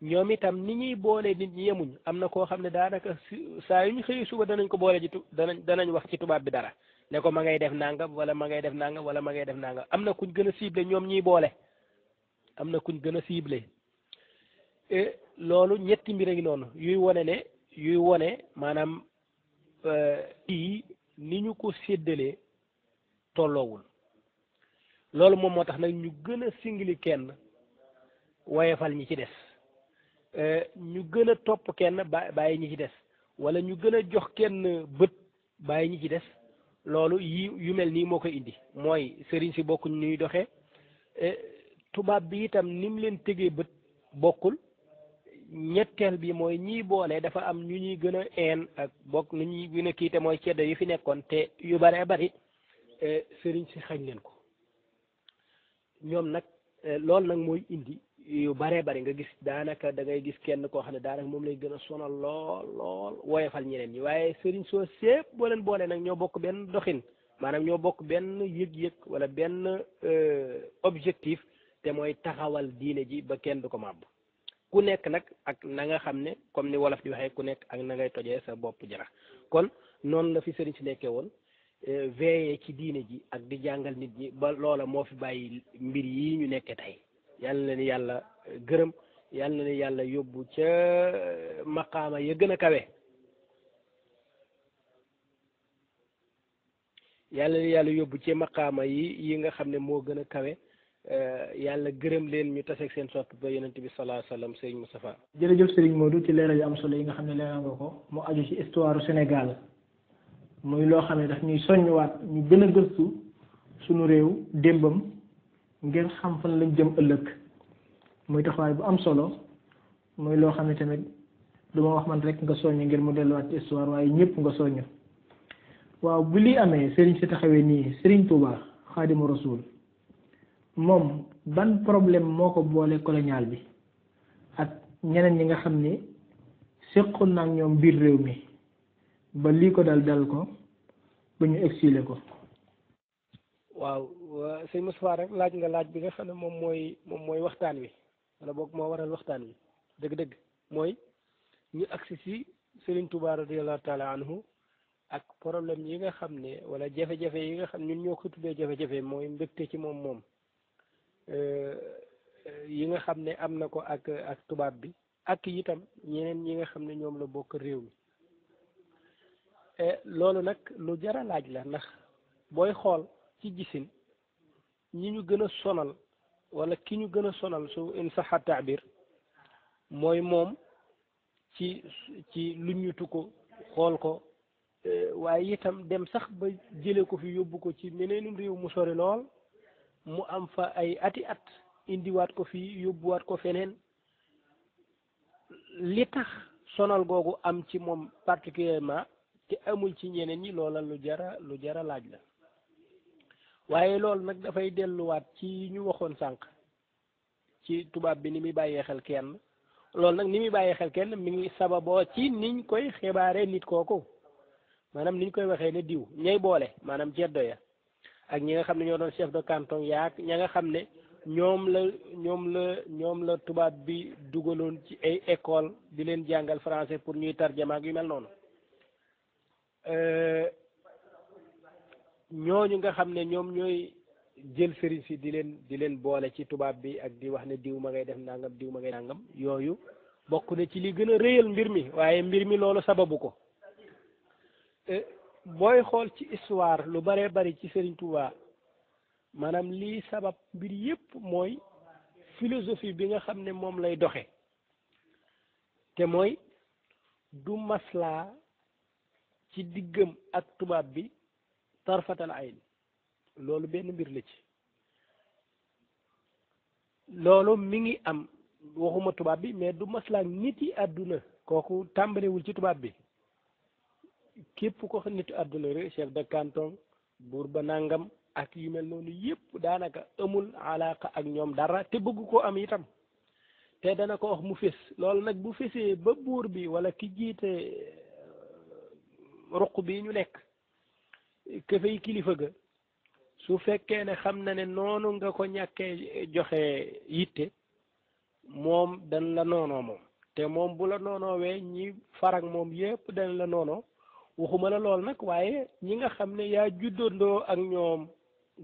ñoom itam ni ñuy boole nit ñi yemuñ am na koo xam ne daanaka saa yu ñu xëyee suba danañ ko boole ji danañ wax ci tubaab bi dara ne ko ma ngay def nangam wala ma ngay def nangam wala ma ngay def nangam am na kuñ gën a ciblé ñoom ñiy boole am na kuñ gën a ciblé loolu ñetti mbir a ngi noonu yuy wone maanaam yi ni ñu ko séddalee tolloowul loolu moom moo tax nag ñu gën a singili kenn woyefal ñi ci des ñu gën a topp kenn bàyyi ñi ci des wala ñu gën a jox kenn bët bàyyi ñi ci des loolu yu mel nii moo koy indi mooy sëriñ si bokkuñ ñuy doxee tubaab bi itam ni mu leen tegee bët bokkul ñetteel bi mooy ñiy boole dafa am ñu ñuy gën a een ak bokk nu ñuy gën a kiite mooy ceddo yu fi nekkoon te yu bare bari sëriñ si xañ leen ko ñoom nag loolu nag mooy indi yu bare bari nga gis daanaka da ngay gis kenn koo xam ne daanaka moom lay gën a sonal lool woyefal ñeneen ñi waaye sëriñ soo sépp boo leen boole nag ñoo bokk benn doxin maanaam ñoo bokk benn yëg-yëg wala benn objectif te mooy taxawal diine ji ba kenn du ko màbb ku nekk nag ak na nga xam ne comme ni wolof di waxee ku nekk ak na ngay tojee sa bopp jara kon noonu la fi sëriñ si nekkee woon veillé ci diine ji ak di jàngal nit ñi ba loola moo fi bàyyi mbir yi ñu nekkee tey yàlla na ni yàlla gërëm yàlla na ni yàlla yóbbu ca maqaama ya gën a kawe yàlla na ni yàlla yóbbu ci maqaama yi nga xam ne moo gën a kawe yàlla gërëm leen ñu taseeg seen sopp ba yonent bi sallallahu alayhi wasallam Serigne Moustapha. jërëjëf Serigne Modou ci leeral yu am solo yi nga xam ne leeral nga ko mu aju ci histoire Sénégal muy loo xam ne daf ñuy soññuwaat ñu gën a gëstu suñu réew démbam ngeen xam fan lañ jëm ëllëg muy taxawaay bu am solo muy loo xam ne tamit du ma wax man rek nga soññ ngir mu delluwaat ci histoire waaye ñëpp nga soññ waaw bu lii amee Serigne si taxawee nii Serigne Touba Xaadimu Rasuul moom ban problème moo ko boole colonial bi ak ñeneen ñi nga xam ni seqoon na ak ñoom biir réew mi ba lii ko dal ko ba ñu exilé ko. waaw sëñ Moustapha rek laaj nga laaj bi nga xam ne moom mooy waxtaan wi wala boog moo waral waxtaan wi dëgg-dëgg mooy ñu agsi si Serigne Touba radiyallahu taala anhu ak problème yi nga xam ne wala jafe-jafe yi nga xam ñun ñoo ko tuddee jafe-jafe mooy mbégte ci moom yi nga xam ne am na ko ak tubaab bi ak itam ñeneen ñi nga xam ne ñoom la bokk réew mi loolu nag lu jar a laaj la ndax booy xool ci gisin ñi ñu gën a sonal wala ki ñu gën a sonal su in saxa taabir mooy moom ci lu ñutu ko xool ko waaye itam dem sax ba jële ko fi yóbbu ko ci meneenum réew mu sori lool mu am fa ay ati at indiwaat ko fii yóbbuwaat ko feneen li tax sonal googu am ci moom particulièrement te amul ci ñeneen ñi loola lu jara laaj la waaye loolu nag dafay delluwaat ci ñu waxoon sànq ci tubaab bi ni muy bàyyee xel kenn loolu nag ni muy bàyyee xel kenn mi ngi sababoo ci niñ koy xibaaree nit kooku maanaam niñ koy waxee ne diw ñay boole maanaam ceddo ya ak ñi nga xam ne ñoo doon chef de canton yaak ña nga xam ne ñoom la tubaab bi dugaloon ci ay école di leen jàngal français pour ñuy tarjama ak yu mel noonu ñooñu nga xam ne ñoom ñooy jël sëriñ si di leen boole ci tubaab bi ak di wax ne diw ma ngay def nangam diw ma ngay nangam yooyu bokk na ci li gën a rëyal mbir mi waaye mbir mi loolu sababu ko booy xool ci histoire lu bare bari ci Sëriñ Tuubaa maanaam lii sabab mbir yépp mooy philosophie bi nga xam ne moom lay doxe te mooy du maslaa ci diggam ak tubaab bi tarfatal ayn loolu benn mbir la ci loolu mi ngi am waxuma tubaab bi mais du maslaa nit yi àdduna kooku tàmbalewul ci tubaab bi képp ko nitu àdduna rek chef de canton buur ba nangam ak yu mel noonu yëpp daanaka amul alaaka ak ñoom dara te bëgg koo am itam te dana ko wax mu fés loolu nag bu fésee ba buur bi wala ki jiite ruq bi ñu nekk ke fay kilifa ga su fekkee ne xam na ne noonu nga ko ñàkkee joxe yitte moom dañ la noonoo moom te moom bu la noonoowee ñi farag moom yëpp dañ la noonoo waxuma la lool nag waaye ñi nga xam ne yaa juddandoo ak ñoom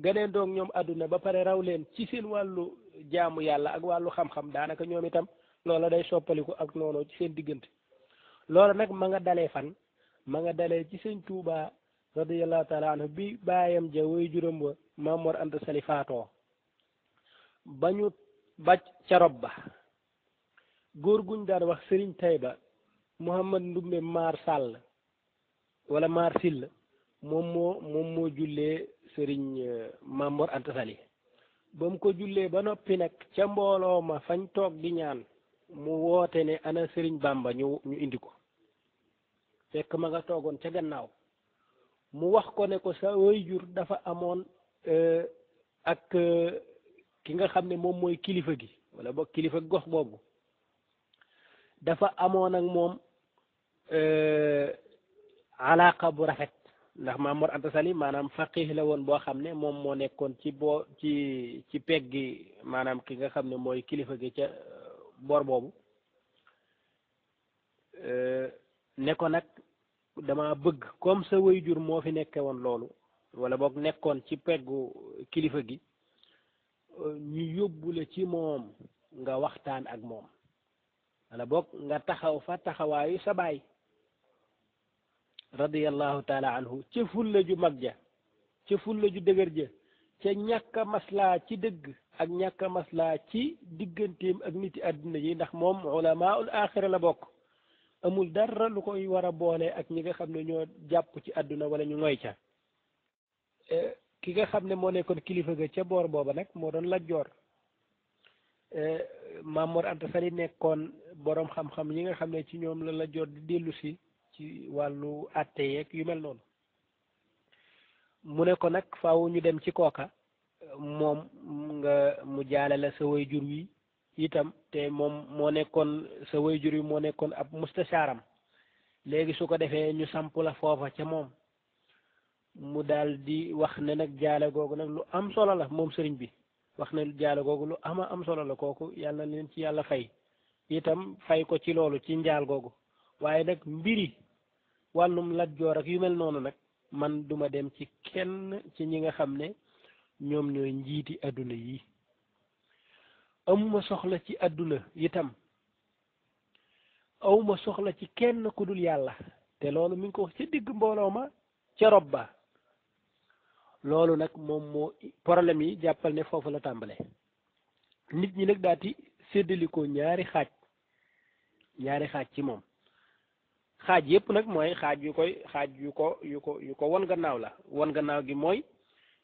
gëneendoo ak ñoom àdduna ba pare raw leen ci seen wàllu jaamu yàlla ak wàllu xam-xam daanaka ñoom itam loola day soppaliku ak noonu ci seen diggante loola nag ma nga dalee fan ma nga dalee ci sëñ Tuubaa radiyallahu taala anhu bi baayam ja way juróom ba Maam Mor Anta Sali faatoo ba ñu bàcc ca rob ba góor guñ daan wax Sëriñ Tayba Muhammad Ndumbe Maar Sàll wala Maar Sill moom moo jullee Sëriñ Maam Mor Anta Sali ba mu ko jullee ba noppi nag ca mbooloo ma fañ toog di ñaan mu woote ne ana Sëriñ Bàmba ñu indi ko fekk ma nga toogoon ca gannaaw mu wax ko ne ko sa waajur dafa amoon ak ki nga xam ne moom mooy kilifa gi wala boog kilifa gox boobu dafa amoon ak moom alaaka bu rafet ndax Maam Mor Anta Sali maanaam faqih la woon boo xam ne moom moo nekkoon ci pegg gi maanaam ki nga xam ne mooy kilifa gi ca boor boobu ne ko nag dama bëgg comme sa waajur moo fi nekke woon loolu wala boog nekkoon ci peggu kilifa gi ñu yóbbu la ci moom nga waxtaan ak moom wala boog nga taxaw fa taxawaayu sa baay radiyallahu taala anhu ca fulla ju mag ja ca fulla ju dëgër ja ca ñàkk a maslaa ci dëgg ak ñàkk a maslaa ci digganteem ak niti àdduna yi ndax moom ulamaul axira la bokk amul dara lu koy war a boole ak ñi nga xam ne ñoo jàpp ci àdduna wala ñu ngoy ca ki nga xam ne moo nekkoon kilifa ga ca boor booba nag moo doon Lat Joor Maam Mor Anta Sali nekkoon boroom xam-xam yi nga xam ne ci ñoom la Lat Joor di dellu si ci wàllu àtte yeeg yu mel noonu mu ne ko nag faaw ñu dem ci kooka moom mu jaale la sa waajur wi itam te moom moo nekkoon sa waajur wi moo nekkoon ab mustashaaram léegi su ko defee ñu samp la foofa ca moom mu daal di wax ne nag jaale googu nag lu am solo la moom sëriñ bi wax ne jaale googu lu am solo la kooku yàlla na leen ci yàlla fay itam fay ko ci loolu ci njaal googu waaye nag mbiri wàllum Lat Joor ak yu mel noonu nag man duma dem ci kenn ci ñi nga xam ne ñoom ñooy njiiti adduna yi amuma soxla ci adduna itam awma soxla ci kenn ku dul yàlla te loolu mi ngi ko wax ca digg mbooloo ma ca rob ba loolu nag moom moo problème yi jàppal ne foofu la tàmbale nit ñi nag daati séddalikoo ñaari xaaj ci moom xaaj yépp nag mooy xaaj yu ko won gannaaw la won gannaaw gi mooy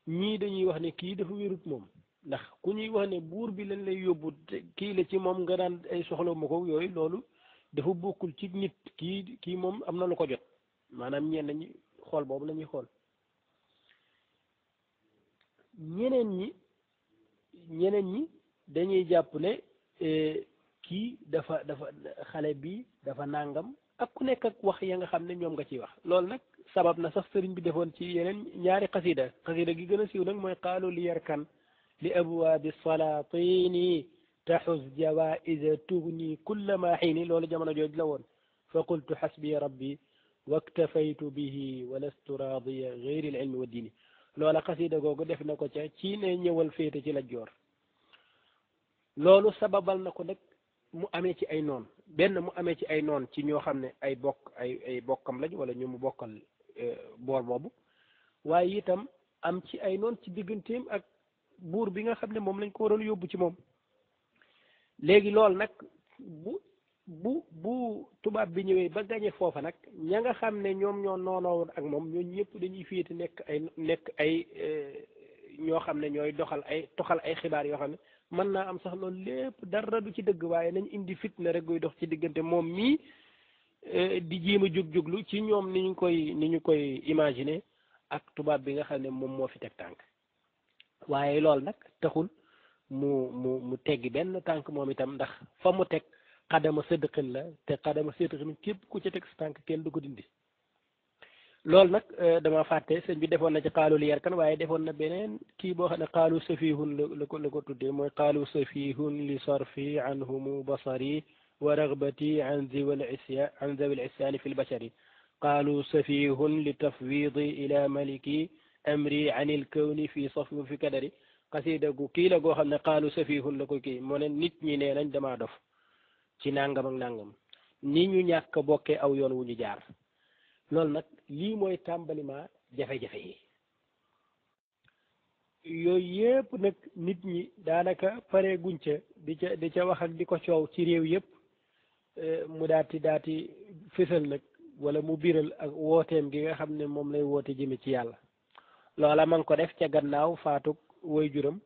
ñii dañuy wax ne kii dafa wérut moom ndax ku ñuy wax ne buur bi lañ lay yóbbu kii la ci moom nga daan ay soxla ma ko yooyu loolu dafa bokkul ci nit kii moom am na lu ko jot maanaam ñenn ñi xool boobu la ñuy xool ñeneen ñi dañuy jàpp ne kii dafa xale bi dafa nàngam ak ku nekk ak wax ya nga xam ne ñoom nga ciy wax loolu nag sabab na sax sëriñ bi defoon ci yeneen ñaari xasida gi gën a siiw nag mooy qaalu li yarkan li abwaabi salaatini taxus jawaïsa tugni kulla ma xiini loolu jamono jooj la woon fa qultu xasbi rabbi waktafaytu bihi wa lastu raadiya gayri al ilmi wa diini loola xasida googu def na ko ca ci ne ñëwal féete ci Lat Joor loolu sababal na ko nag mu amee ci ay noon mu amee ci ay noon ci ñoo xam ne ay bokkam lañ wala ñu mu bokkal boor boobu waaye itam am ci ay noon ci digganteem ak buur bi nga xam ne moom lañ ko waroon yóbbu ci moom léegi loolu nag bu tubaab bi ñëwee ba gañe foofa nag ña nga xam ne ñoom ñoo noonowoon ak moom ñoo ñëpp dañuy féete nekk ay ñoo xam ne ñooy toxal ay xibaar yoo xam ne mën naa am sax loolu lépp dara du ci dëgg waaye nañ indi fitna rek guy dox ci diggante moom mii di jéem a jóg-jóglu ci ñoom ni ñu koy imaginer ak tubaab bi nga xam ne moom moo fi teg tànk waaye loolu nag taxul mu teggi benn tànk moom itam ndax fa mu teg xadama sëddëqin la te xadama sëddëqin képp ku ca teg sa tànk kenn du ko dindi loolu nag dama fàtte sëñ bi defoon na ci xaalu li yarkan waaye defoon na beneen kii boo xam ne xaalu safihun la ko tuddee mooy xaalu safihun li sarfi anhumu basari wa ragbati an zawil isyaani fi lbashari qaalu safihun li tafwidi ila maliki amri an il kawni fi safi fi kadari xasida gu kii la goo xam ne xaalu safihun la ko kii moo ne nit ñi nee nañ damaa dof ci nangam ak nangam ni ñu ñàkk bokkee aw yoon wu ñu jaar loolu nag lii mooy tàmbalima jafe-jafe yi yooyu yëpp nag nit ñi daanaka pare guñ ca di ca wax ak di ko coow ci réew yëpp mu daati fësal nag wala mu biral ak wooteem gi nga xam ne moom lay woote jëme ci yàlla loola ma ngi ko def ca gannaaw faatug waajuram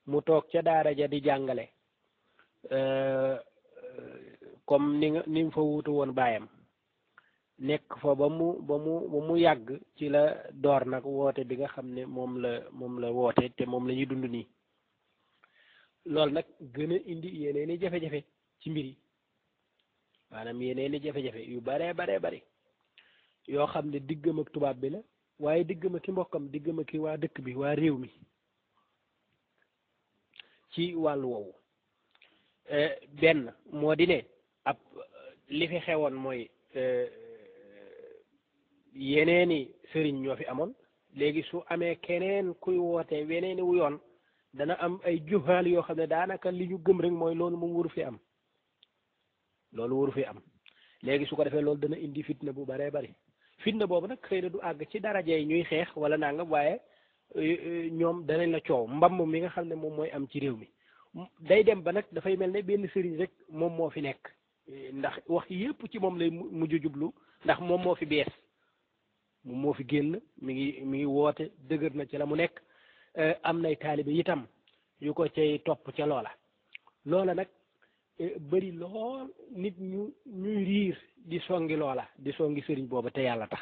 mu toog ca daara ja di jàngale comme ni mu fa wuutu woon baayam nekk fa ba mu yàgg ci la door nag woote bi nga xam ne moom la woote te moom la ñuy dund nii loolu nag gën a indi yeneeni jafe-jafe ci mbir yi maanaam yeneeni jafe-jafe yu baree bari yoo xam ne diggam ak tubaab bi la waaye diggam ak ki mbokkam diggam ak ki waa dëkk bi waa réew mi ci wàllu woowu benn moo di ne ab li fi xewoon mooy yeneeni sëriñ ñoo fi amoon léegi su amee keneen kuy woote weneeni wu yoon dana am ay juhaal yoo xam ne daanaka li ñu gëm rek mooy loolu moom waru fi am léegi su ko defee loolu dana indi fitna bu baree bari fitna boobu nag xëy na du àgg ci daraja yi ñuy xeex wala nangam waaye ñoom danañ la coow mbamb mi nga xam ne moom mooy am ci réew mi day dem ba nag dafay mel ne benn sëriñ rek moom moo fi nekk ndax wax yépp ci moom lay mujj jublu ndax moom moo fi bees moom moo fi génn mi ngi woote dëgër na ci la mu nekk am nay taalibe itam yu ko cay topp ca loola nag bëri lool nit ñuy riir di songi sëriñ boobu te yàlla tax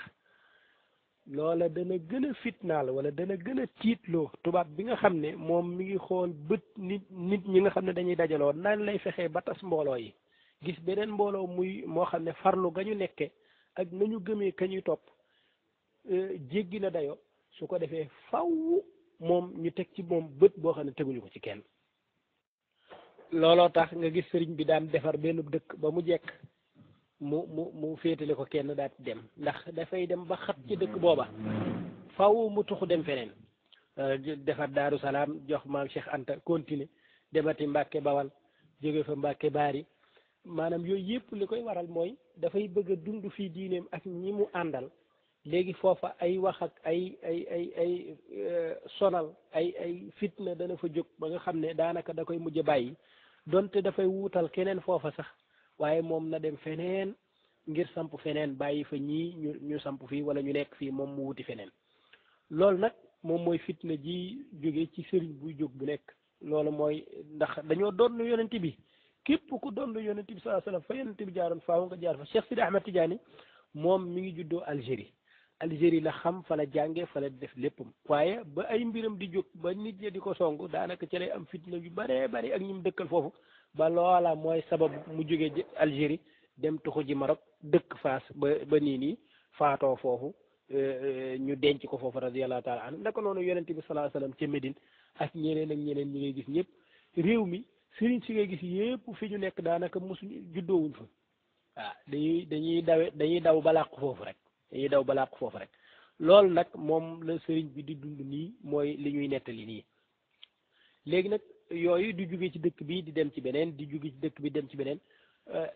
loola dana gën a fitnaal wala dana gën a tiitloo tubaab bi nga xam ne moom mi ngi xool bët nit ñi nga xam ne dañuy dajaloo nan lay fexee ba tas mbooloo yi gis beneen mbooloo muy moo xam ne farlu ga ñu nekke ak nañu gëmee ka ñuy topp jéggi na dayo su ko defee faw moom ñu teg ci moom bët boo xam ne teguñu ko ci kenn looloo tax nga gis sëriñ bi daan defar benn dëkk ba mu jekk mu féetale ko kenn daal di dem ndax dafay dem ba xat ci dëkk booba faw mu tuxu dem feneen defar Daaru Salaam jox maam Cheikh Anta continuer demati Mbàkke Bawal jóge fa Mbàkke Baari maanaam yooyu yëpp li koy waral mooy dafay bëgg a dund fii diineem ak ñi mu àndal léegi foofa ay wax ak ay sonal ay fitna dana fa jóg ba nga xam ne daanaka da koy mujj bàyyi donte dafay wuutal keneen foofa sax waaye moom na dem feneen ngir samp feneen bàyyi fa ñii ñu samp fii wala ñu nekk fii moom mu wuti feneen loolu nag moom mooy fitna ji jóge ci sëriñ buy jóg bu nekk loolu mooy ndax dañoo doon yonent bi képp ku doon yonent bi sallallahu alayhi wasallam fa yonent bi jaaroon faaw nga jaar fa Cheikh Sidi Ahmed Tidiane moom mi ngi juddoo Algérie la xam fa la jànge fa la def léppam waaye ba ay mbiram di jóg ba nit ñi di ko song daanaka ci lay am fitna yu bëree bëri ak ñi mu dëkkal foofu ba loola mooy sabab mu jóge Algérie dem tuxu ji Maroc dëkk Faas ba nii faatoo foofu ñu denc ko foofu radiyallahu taala anhu naka noonu yonent bi sallallahu alayhi wasallam ca Médine ak ñeneen ñi ngay gis ñëpp réew mi sëriñ si ngay gis yëpp fi ñu nekk daanaka mosuñu juddoowuñ fa waaw dañuy daw balàqu foofu rek loolu nag moom la sëriñ bi di dund nii mooy li ñuy nettali nii léegi nag yooyu di jóge ci dëkk bi di dem ci beneen di jóge ci dëkk bi dem ci beneen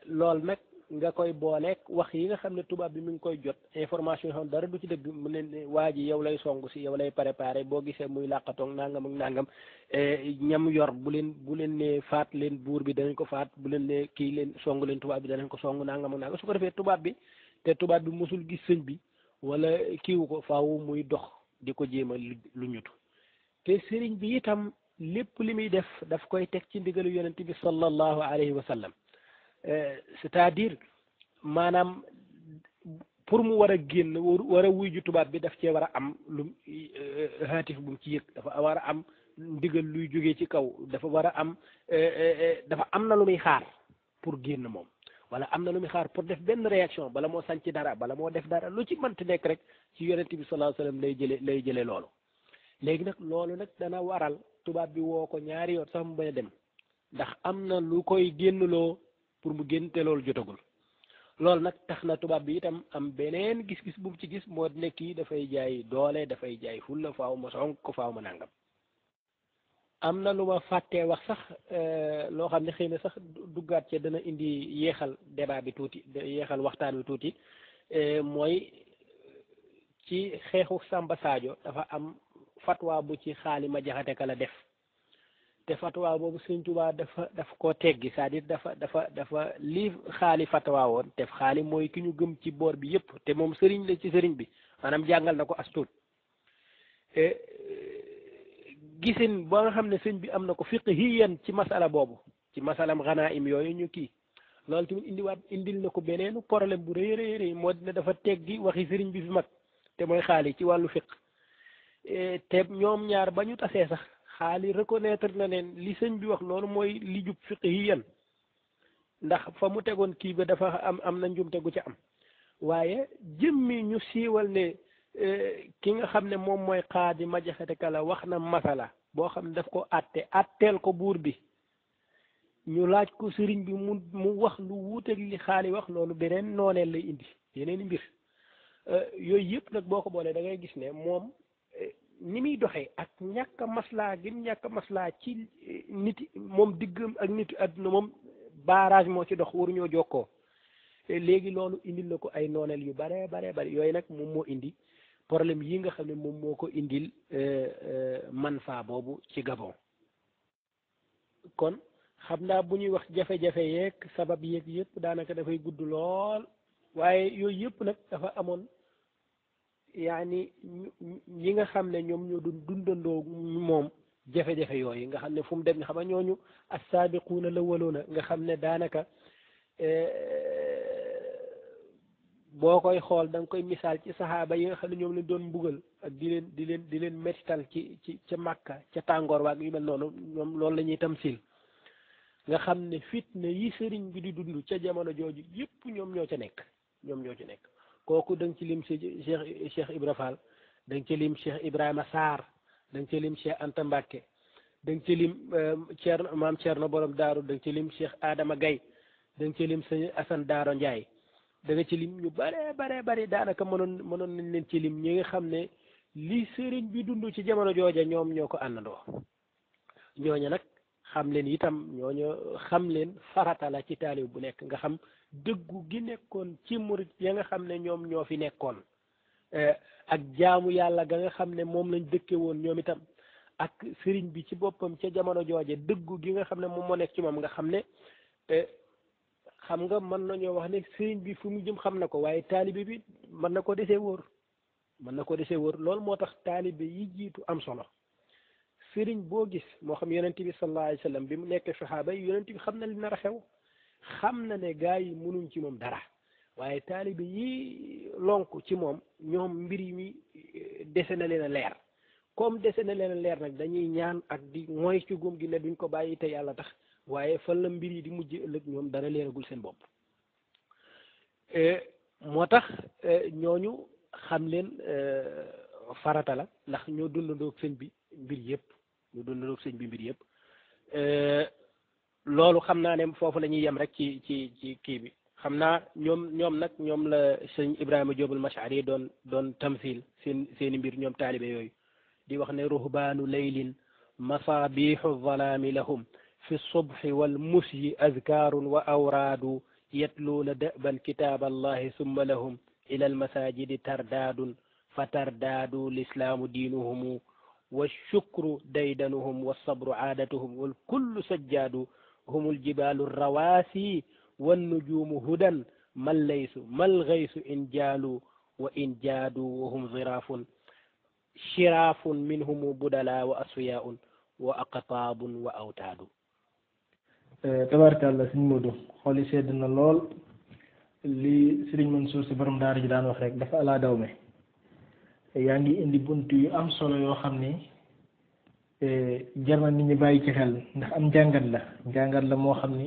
loolu nag nga koy booleeg wax yi nga xam ne tubaab bi mi ngi koy jot information yoo xam dara du ci dëgg mu ne waa ji yow lay song si yow lay préparé boo gisee muy làqatoog nangam ak nangam ñam yor bu leen ne faat leen buur bi danañ ko faat bu leen ne kii leen song leen tubaab bi danañ ko song nangam ak nangam su ko defee tubaab bi mosul gis sëñ bi wala kiiwu ko faaw muy dox di ko jéem a lu ñutu te sëriñ bi itam lépp li muy def daf koy teg ci ndigalu yonent bi sallallahu alayhi wa sallam c'est-à-dire maanaam pour mu war a génn war a wuy ju tubaab bi daf cee war a am lu haatif bu mu ci yëg dafa war a am ndigal luy jógee ci kaw dafa war a am dafa am na lu muy xaar pour génn moom wala am na lu muy xaar pour def benn réaction bala moo sanc dara bala moo def dara lu ci mënti nekk rek ci yonent bi sallallahu alayhi wasallam lay jële loolu léegi nag loolu nag dana waral tubaab bi woo ko ñaari yoon sax mu bañ a dem ndax am na lu koy génnloo pour mu génn te loolu jotagul loolu nag tax na tubaab bi itam am beneen gis-gis bu mu ci gis moo nekk kii dafay jaay doole dafay jaay fulla faaw ma sonk ko faaw ma nangam am na lu ma fàttee wax sax loo xam ne xëy na sax duggaat ca dana indi yeexal débat bi tuuti yeexal waxtaan wi tuuti mooy ci xeexu Samba Sadio dafa am fatwa bu ci xaali ma jaxate ka la def te fatwa boobu Sëriñ Tuubaa dafa koo teggi c'est-à-dire dafa lii xaali fatwa woon te xaali mooy ki ñu gëm ci boor bi yëpp te moom sëriñ la ci sëriñ bi maanaam jàngal na ko astuut gisin ba nga xam ne sëñ bi am na ko fiqhiyan ci masala boobu ci masalam ganaim yooyu ñu kii loolu tamit indil na ko beneenu problème bu rëy moo dina dafa teggi waxi sëriñ bi fi mag te mooy xaali ci wàllu fiq te ñoom ñaar ba ñu tasee sax xaali reconnaître na leen li sëñ bi wax loolu mooy li jub fiqhiyan ndax fa mu tegoon kii ba dafa am na njum tegu ci am waaye jëmmi ñu siiwal ne ki nga xam ne moom mooy xaadi ma jaxate kala wax na masala boo xam ne daf ko atteel ko buur bi ñu laaj ko sëriñ bi mu wax lu wuuteeg li xaali wax loolu beneen nooneel lay indi yeneen mbir yooyu yëpp nag boo ko boolee da ngay gis ne moom ni muy doxee ak ñàkk a maslaa gi ñàkk a maslaa ci nit moom diggam ak nit àdduna moom barrage moo ci dox waruñoo jokkoo léegi loolu indil na ko ay nooneel yu bare yooyu nag moom moo indi problème yi nga xam ne moom moo ko indil man faa boobu ci Gabon kon xam naa bu ñuy wax jafe-jafe yeeg sabab yeeg yëpp daanaka dafay gudd lool waaye yooyu yëpp nag dafa amoon yaani ñi nga xam ne ñoom ñoo doon dundandoo moom jafe-jafe yooyu nga xam ne fu mu dem ne xam nga ñooñu as-saabiquuna lawwaluuna nga xam ne daanaka boo koy xool da nga koy misaal ci saxaaba yi nga xam ne ñoom lañ doon mbugal ak di leen mettital ci ca Makka ca tàngoor waag yu mel noonu ñoom loolu la ñuy tamsil nga xam ne fitna yi sëriñ bi di dund ca jamono jooju yëpp ñoom ñoo ca nekk kooku da nga ci lim Cheikh Ibra Fall da nga ci lim Cheikh Ibrahima Sarr da nga ci lim Cheikh Anta Mbacke da nga ci lim Thierno maam Thierno borom daaru da nga ci lim Cheikh Adama Gaye da nga ci lim sëñ Assane Daaro Ndiaye da nga ci lim ñu bare bari daanaka mënoon nañ leen ci lim ñi nga xam ne li sëriñ bi dund ci jamono jooja ñoom ñoo ko àndandoo ñooña nag xam leen itam ñooñu xam leen farata la ci taalib bu nekk nga xam dëggu gi nekkoon ci murit ya nga xam ne ñoom ñoo fi nekkoon ak jaamu yàlla ga nga xam ne moom lañ dëkke woon ñoom itam ak sëriñ bi ci boppam ca jamono jooje dëggu gi nga xam ne moom moo nekk ci moom nga xam ne xam nga mën nañoo wax ne sëriñ bi fu mu jëm xam na ko waaye taalibe bi mën na ko desee wóor loolu moo tax taalibe yi jiitu am solo sëriñ boo gis moo xam yonent bi sallallahu alayhi wa sallam bi mu nekk saxaaba yi yonent bi xam na li nar a xew xam na ne gaa yi mënuñ ci moom dara waaye taalibe yi lonk ci moom ñoom mbir mi dese na leen a leer comme dese na leen a leer nag dañuy ñaan ak di mooy ci góom gi ne duñ ko bàyyi te yàlla tax waaye fan la mbir yi di mujj ëllëg ñoom dara leeragul seen bopp moo tax ñooñu xam leen farata la ndax ñoo dundandoog sëñ bi mbir yëpp loolu xam naa ne foofu la ñuy yem rek ci kii bi xam naa ñoom la sëñ Ibrahima Diop al-Mash'ari doon tamsil seeni mbir ñoom taalibe yooyu di wax ne ruhbaanu laylin masaabiixu zalaami lahum fi subhi wal musyi azkaarun wa awraadu yatluuna da'ban kitaab allahi summa lahum ila almasajidi tardaadun fa tardaadu lislaamu diinuhumu والشكر ديدنهم والصبر عادتهم والكل سجاد هم الجبال الرواسي والنجوم هدى ما الغيث إن جالوا وإن جادوا وهم ظراف شراف منهم بدلا وأصفياء وأقطاب وأوتاد تبارك الله سيدي مودو خولي سيدنا لول li Serigne Mansour si borom daara ji daan wax rek dafa ala dawme yaa ngi indi bunt yu am solo yoo xam ni jar na nit ñi bàyyi ci xel ndax am njàngat la moo xam ni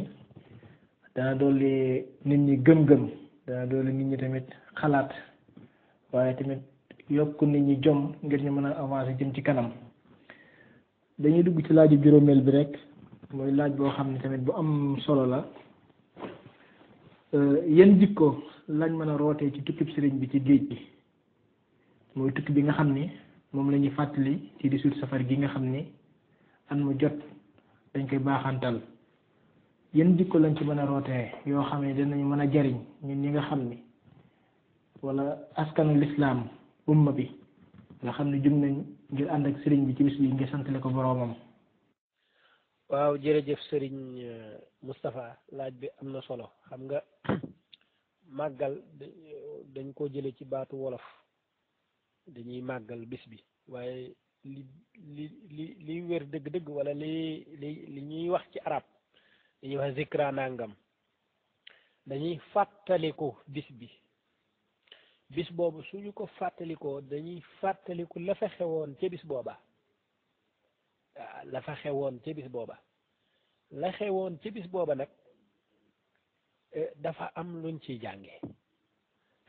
dana dolli nit ñi gëm-gëm dana dolli nit ñi tamit xalaat waaye tamit yokk nit ñi jom ngir ñu mën a avancer jëm ci kanam dañuy dugg ci laaju juróomeel bi rek mooy laaj boo xam ne tamit bu am solo la yan jikko lañ mën a rootee ci tukkib sëriñ bi ci géej gi mooy tukki bi nga xam ni moom la ñuy fàttali ci 18 safar gi nga xam ni an mu jot dañ koy baaxantal yan jikko lañ ci mën a rootee yoo xam ne dinañ mën a jariñ ñun ñi nga xam ni wala askanu lislaam umma bi nga xam ne jug nañ ngir ànd ak sëriñ bi ci bis bi ngir santale ko boroomam. waaw jërëjëf sëriñ Moustapha laaj bi am na solo xam nga màggal dañ ko jële ci baatu wolof dañuy màggal bis bi waaye li wér dëgg-dëgg wala li ñuy wax ci arab dañuy wax zikra nangam dañuy fàttaliku bis boobu suñu ko fàttalikoo dañuy fàttaliku la fa xewoon ca bis booba la xewoon ca bis booba nag dafa am luñ ciy jànge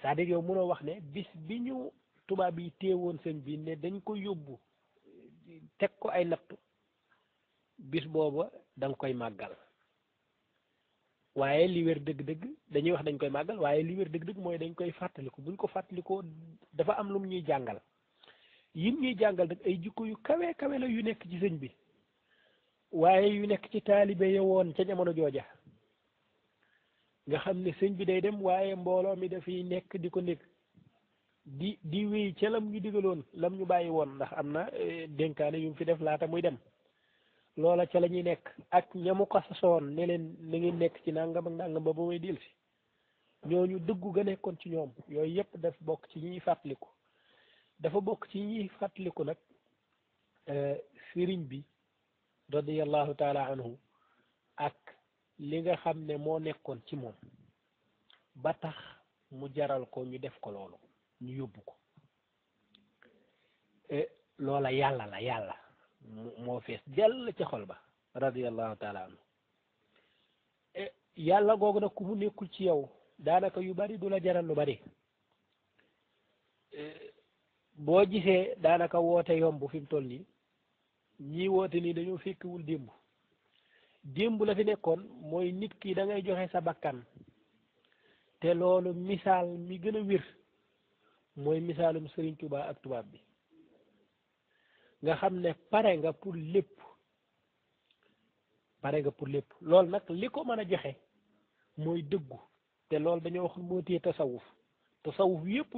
c'est-à-dire yow mënoo wax ne bis bi ñu tubaab yi téewoon sëñ bi ne dañ ko yóbbu teg ko ay nattu bis booba da nga koy màggal waaye li wér dëgg-dëgg dañuy wax dañ koy màggal waaye li wér dëgg-dëgg mooy dañ koy fàttaliku buñ ko fàttalikoo dafa am lum ñuy jàngal yim ñuy jàngal nag ay jikko yu kawe kawe la yu nekk ci sëñ bi waaye yu nekk ci taalibe ya woon ca jamono jooja nga xam ne sëñ bi day dem waaye mbooloo mi dafay nekk di ko nekk di wéy ca lam ñu digaloon lam ñu bàyyi woon ndax am na dénkaane yu mu fi def laata muy dem loola ca la ñuy nekk ak ñamu ko sasoon ne leen na ngeen nekk ci nangam ak nangam ba may dellusi ñooñu dëggu ga nekkoon ci ñoom yooyu yëpp daf bokk ci ñuy fàttaliku dafa bokk ci ñuy fàttaliku nag sëriñ bi radiyallahu taala anhu ak li nga xam ne moo nekkoon ci moom ba tax mu jaral ko ñu def ko loolu ñu yóbbu ko loola yàlla moo fees dell ci xol ba radiyallahu taala anhu yàlla googu nag ku mu nekkul ci yow daanaka yu bari du la jaral lu bari boo gisee daanaka woote yomb fi mu toll nii ñii woote nii dañoo fekkiwul démb la fi nekkoon mooy nit ki da ngay joxe sa bakkan te loolu misaal mi gën a wér mooy misaalum Sëriñ Tuubaa ak tubaab bi nga xam ne pare nga pour lépp loolu nag li ko mën a joxe mooy dëggu te loolu dañoo wax moo téye tasawuf yëpp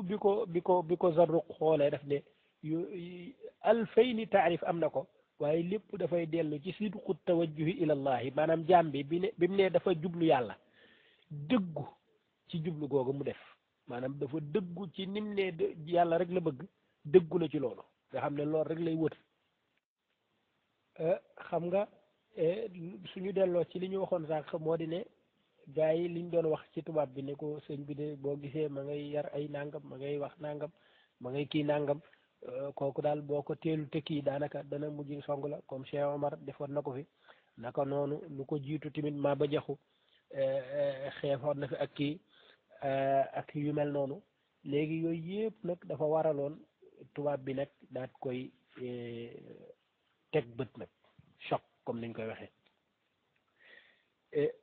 bi ko Zarruq xoolee daf ne alfayni taarif am na ko waaye lépp dafay dellu ci sidqu tawajjuhi ilallahi maanaam jaam bi bi mu ne dafa jublu yàlla dëggu ci jublu googu mu def maanaam dafa dëggu ci nim ne yàlla rek la bëgg dëggu na ci loolu nga xam ne loolu rek lay wër xam nga suñu delloo ci li ñu waxoon sànq moo di ne gaa yi liñ doon wax ci tubaab bi ne ko sëñ bi de boo gisee ma ngay yar ay nangam ma ngay wax nangam ma ngay kii nangam kooku daal boo ko teelu te kii daanaka dana mujj song la comme Cheikh Omar defoon na ko fi naka noonu lu ko jiitu tamit maa ba jaxu xeexoon na fi ak kii ak yu mel noonu léegi yooyu yëpp nag dafa waraloon tubaab bi nag daat koy teg bët nag choc comme niñ koy waxee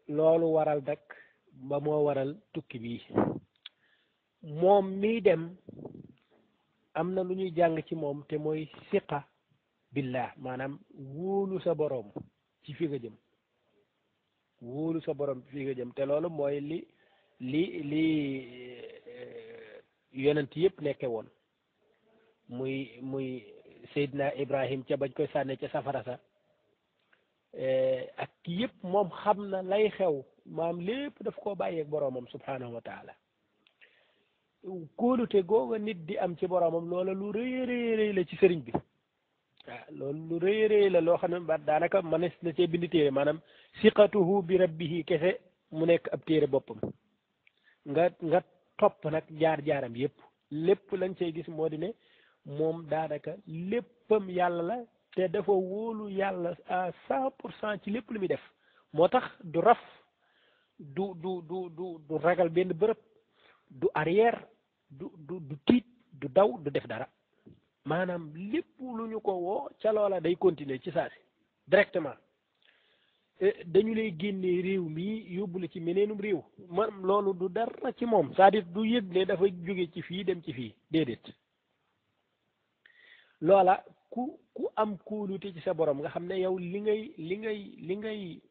loolu waral nag ba moo waral tukki bi moom miy dem am na lu ñuy jàng ci moom te mooy siqa billah maanaam wóolu sa boroom ci fi nga jëm wóolu sa boroom ci fi nga jëm te loolu mooy li yonent yëpp nekke woon muy Seydina Ibrahim ca bañ koy sànne ca safara sa ak yëpp moom xam na lay xew maam lépp daf koo bàyyeeg boroomam subhanahu wa taala kóolute googa nit di am ci boroomam loola lu rëy rëy la ci sëriñ bi waaw loolu lu rëy rëy la loo xam ne ba daanaka mënees na cee bind téere maanaam siqatuhu bi rabbihi kese mu nekk ab téere boppam nga topp nag jaar-jaaram yëpp lépp lañ cey gis moo di ne moom daanaka léppam yàlla la te dafa wóolu yàlla à 100% ci lépp lu muy def moo tax du raf du ragal benn bërëb du arrière du tiit du daw du def dara maanaam lépp lu ñu ko woo ca loola day continuer ci saa si directement dañu lay génnee réew mi yóbbu la ci meneenum réew man loolu du dara ci moom c'est-à-dire du yëg ne dafa jóge ci fii dem ci fii déedéet loola ku am kóolute ci sa borom nga xam ne yow li ngay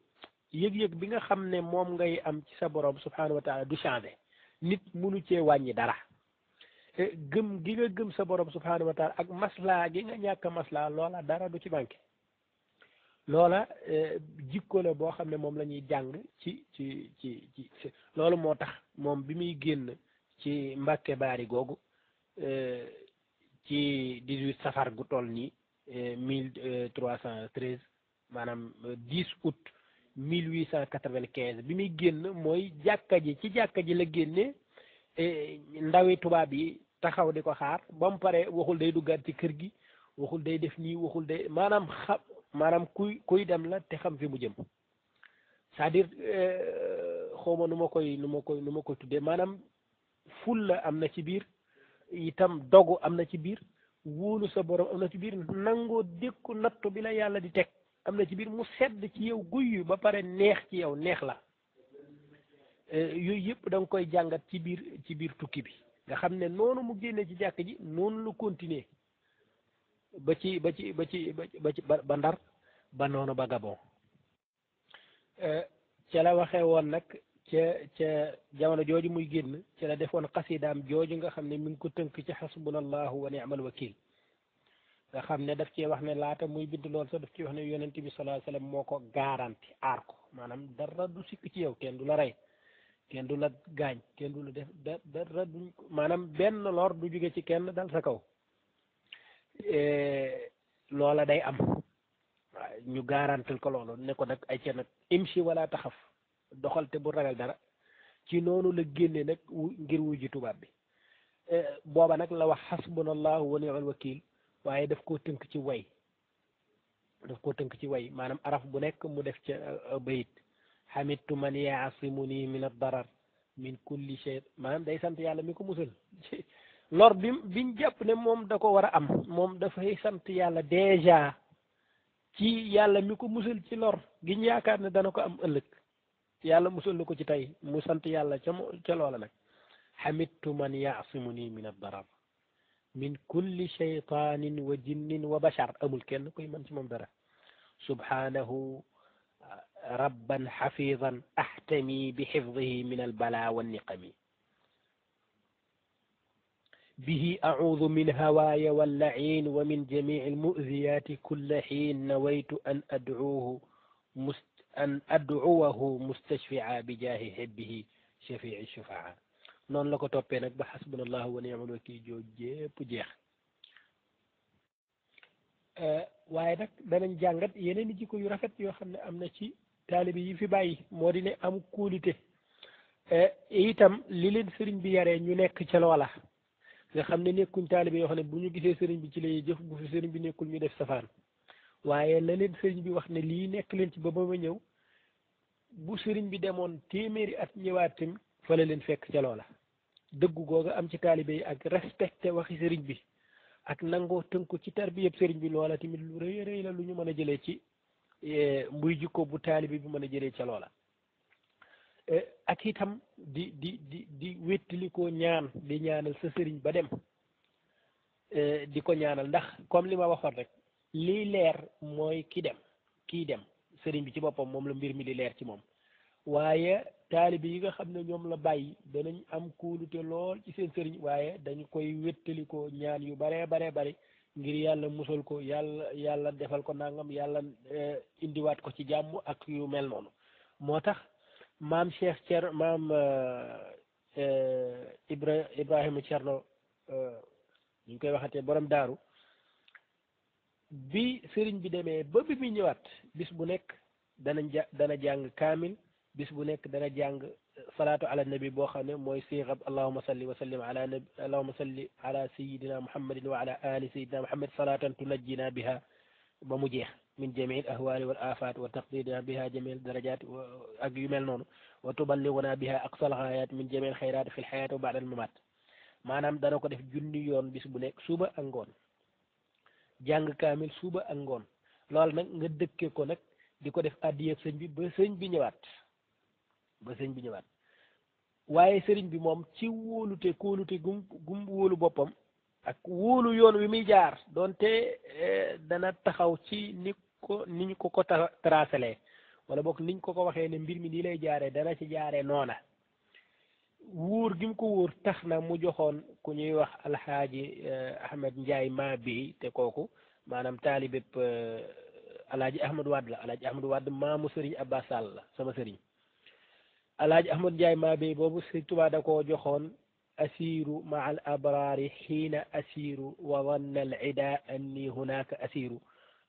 yëg-yëg bi nga xam ne moom ngay am ci sa borom subhanahu wa taala du changé nit munu cee wàññi dara gëm gi nga gëm sa borom subhanahu wa taala ak maslaa gi nga ñàkk maslaa loola dara du ci manqué loola jikko la boo xam ne moom la ñuy jàng ci loolu moo tax moom bi muy génn ci Mbàkke Baari googu ci 18 safar gu toll nii 1313 maanaam 10 août 1895 bi muy génn mooy jàkka ji ci jàkka ji la génne ndawi tubaab yi taxaw di ko xaar ba mu pare waxul day duggaat ci kër gi waxul day def nii waxul day maanaam kuy dem la te xam fi mu jëm c'est-à-dire xawma nu ma koy tuddee maanaam ful la am na ci biir itam dogu am na ci biir wóolu sa borom am na ci biir nangoo dékku nattu bi la yàlla di teg am na ci biir mu sedd ci yow guy ba pare neex ci yow neex la yooyu yëpp da nga koy jàngat ci biir tukki bi nga xam ne noonu mu génne ci jàkk ji noonu lu continuer ba Ndar ba noonu ba Gabon ca la waxee woon nag ca jamono jooju muy génn ci la defoon xasidaam jooju nga xam ne mi ngi ko tënk ci xasbunallahu wa ni'mal wakil nga xam ne daf cee wax ne laata muy bind lool sax daf ci wax ne yonent bi sallallahu alayhi wasallam moo ko garanti aar ko maanaam dara du sikk ci yow kenn du la rey kenn du la gaañ kenn du la def dara duñ maanaam benn lor du jóge ci kenn dal sa kaw loola day am waaw ñu garantil ko loolu ne ko nag ay ca nag imshi wala taxaf doxal te bu ragal dara ci noonu la génne nag ngir wuji tubaab bi booba nag la wax xasbunallahu wa ni'mal wakil waaye daf koo tënk ci way maanaam araf bu nekk mu def ca bayit xamidtu man yaasimuni min ad-darar min kulli shay maanaam day sant yàlla mi ko musal lor biñ jàpp ne moom da ko war a am moom dafay sant yàlla déjà ci yàlla mi ko musal ci lor gi ñu yaakaar ne dana ko am ëllëg yàlla musal na ko ci tey mu sant yàlla ca loola nag xamittu man yaasimuni min ad-darar min kulli shaytanin wa jinnin wa bashar amul kenn koy man ci moom dara subhanahu rabban xafidan ahtami bi xifdihi min albala wanniqami به أعوذ من هواي واللعين ومن جميع المؤذيات كل حين نويت أن أدعوه مستشفعا بجاه حبه شفيع الشفعاء noonu la ko toppee nag ba xasbunallahu wa ni'mal wakiil jooj jépp jeex waaye nag danañ jàngat yeneen i jikko yu rafet yoo xam ne am na ci taalibe yi fi bàyyi moo di ne am kóolite itam li leen sëriñ bi yaree ñu nekk ca loola nga xam ne nekkuñ taalibe yoo xam ne bu ñu gisee sëriñ bi ci lay jëf bu fi sëriñ bi nekkul ñu def safaan waaye la leen sëriñ bi wax ne lii nekk leen ci ba ma ñëw bu sëriñ bi demoon téeméeri at ñëwaat tamit fa la leen fekk ca loola dëggu googa am ci taalibe yi ak respecté waxi sëriñ bi ak nangoo tënku ci tarbiyab sëriñ bi loola tamit lu rëy rëy la lu ñu mën a jëlee ci muy jikko bu taalibe bi mën a jëlee ca loola ak itam di wéttali ko ñaan di ñaanal sa sëriñ ba dem di ko ñaanal ndax comme li ma waxoon rek lii leer mooy kii dem sëriñ bi ci boppam moom la mbir mi di leer ci moom waaye taalibe yi nga xam ne ñoom la bàyyi danañ am kóolute lool ci seen sëriñ waaye dañu koy wéttali ko ñaan yu baree bari ngir yàlla musal ko yàlla defal ko nangam yàlla indiwaat ko ci jàmm ak yu mel noonu moo tax maam Cheikh Cer maam Ibrahima Cerno ñu koy waxatee borom daaru bi sëriñ bi demee ba bi muy ñëwaat bis bu nekk dana jàng kaamil bis bu nekk dana jàng salaatu ala nabi boo xam ne mooy siixab allahuma salli wa sallim ala nabi allahuma salli ala sayidina muhammadin wa ala ali sayidina muhammad salatan tunajjina biha ba mu jeex min jamii al ahwali wal afat wa taqdidina biha jamii al darajat ak yu mel noonu wa tuballiguna biha aqsal ghayat min jamii al xayrat fi l xayat wa ba'da al mamat maanaam dana ko def junni yoon bis bu nekk suba ak ngoon jàng kaamil suba ak ngoon loolu nag nga dëkke ko nag di ko def addiyeeg sëñ bi ba sëñ bi ñëwaat waaye sëriñ bi moom ci kóolute gum wóolu boppam ak wóolu yoon wi muy jaar doonte dana taxaw ci ni ñu ko tracelee wala boog niñ ko waxee ne mbir mi nii lay jaaree dana ci jaaree noona wóor gi mu ko wóor tax na mu joxoon ku ñuy wax alxaaji Ahmed Ndiaye maa bi te kooku maanaam taalibeb alaaji Ahmed Wade la alaaji Ahmed Wade maamu sëriñ Abbas Sall la sama sëriñ alaaji Ahmed Ndiaye maa bi boobu sëriñ Tuubaa da koo joxoon asiru maa al abraari xiina asiru wa wanna al ida anni hunaka asiru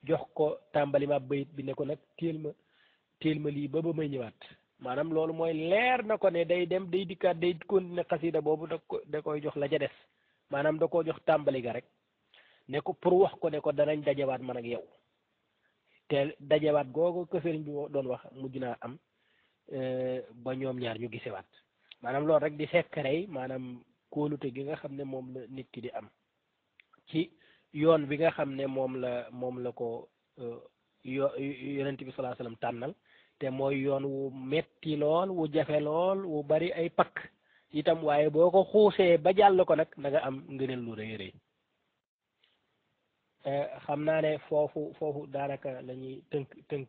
jox ko tàmbali ma bayit bi ne ko nag téel ma lii ba may ñëwaat maanaam loolu mooy leer na ko ne day dem day dikkaat day continuer xasida boobu da koy jox la ca des maanaam da koo jox tàmbali ga rek ne ko pour wax ko ne ko danañ dajewaat man ak yow te dajewaat googu ko sëriñ bi doon wax mujj naa am ba ñoom ñaar ñu gisewaat maanaam loolu rek di sekkarey maanaam kóolute gi nga xam ne moom la nit ki di am ci yoon bi nga xam ne moom la ko yonent bi sallallahu alayhi wasallam tànnal te mooy yoon wu metti lool wu jafe lool wu bari ay pakk itam waaye boo ko xuusee ba jàll ko nag da nga am ngëneel lu rëy rëy xam naa ne foofu daanaka la ñuy tënk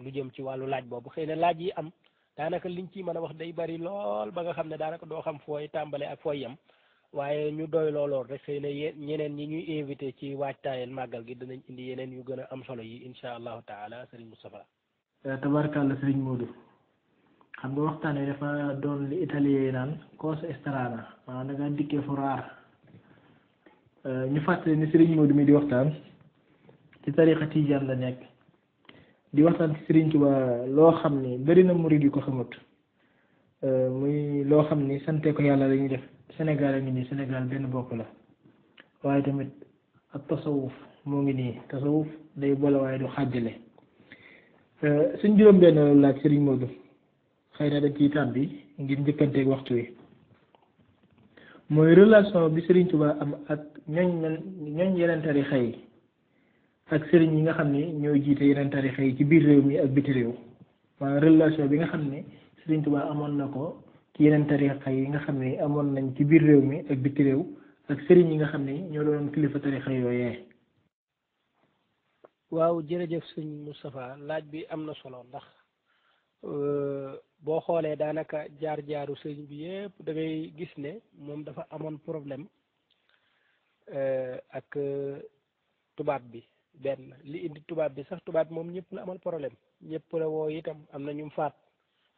lu jëm ci wàllu laaj boobu xëy na laaj yi am daanaka liñ ci mën a wax day bari lool ba nga xam ne daanaka doo xam fooy tàmbale ak fooy yem waaye ñu doy loolool rek xëy na ñeneen ñi ñuy invité ci waajtaayal màggal gi danañ indi yeneen yu gën a am solo yi insha allahu taala sëriñ Moustapha tabarkàlla sëriñ Modou xam nga waxtaan wi dafa doon li italien yi naan cosa strana maanaam da nga dikkee fu raar ñu fàttali ni sëriñ Modou mi di waxtaan ci tariqa tijaan la nekk di waxtaan ci sëriñ Tuubaa loo xam ni bari na murid yu ko xamut muy loo xam ni sante ko yàlla lañuy def Sénégal a ngi nii Sénégal benn bopp la waaye tamit ak tasawuf moo ngi nii tasawuf day boole waaye du xàjjale suñ juróom benn laaj sëriñ Modou xëy na dañ ciy tàbbi ngir njëkkanteeg waxtu wi mooy relation bi sëriñ Tuubaa am ak ñooñ yeneen tarixa yi ak sëriñ yi nga xam ne ñooy jiite yeneen tarixa yi ci biir réew mi ak biti réew maanaam relation bi nga xam ne Sëriñ Tuubaa amoon na ko ci yeneen tarixa yi nga xam ne amoon nañ ci biir réew mi ak biti réew ak sëriñ yi nga xam ne ñoo doon kilifa tarixa yooyee. waaw jërëjëf sëñ Moustapha laaj bi am na solo ndax boo xoolee daanaka jaar-jaaru sëñ bi yëpp da ngay gis ne moom dafa amoon problème ak tubaab bi benn li indi tubaab bi sax tubaab bi moom ñëpp la amal problème ñëpp la woo itam am na ñum faat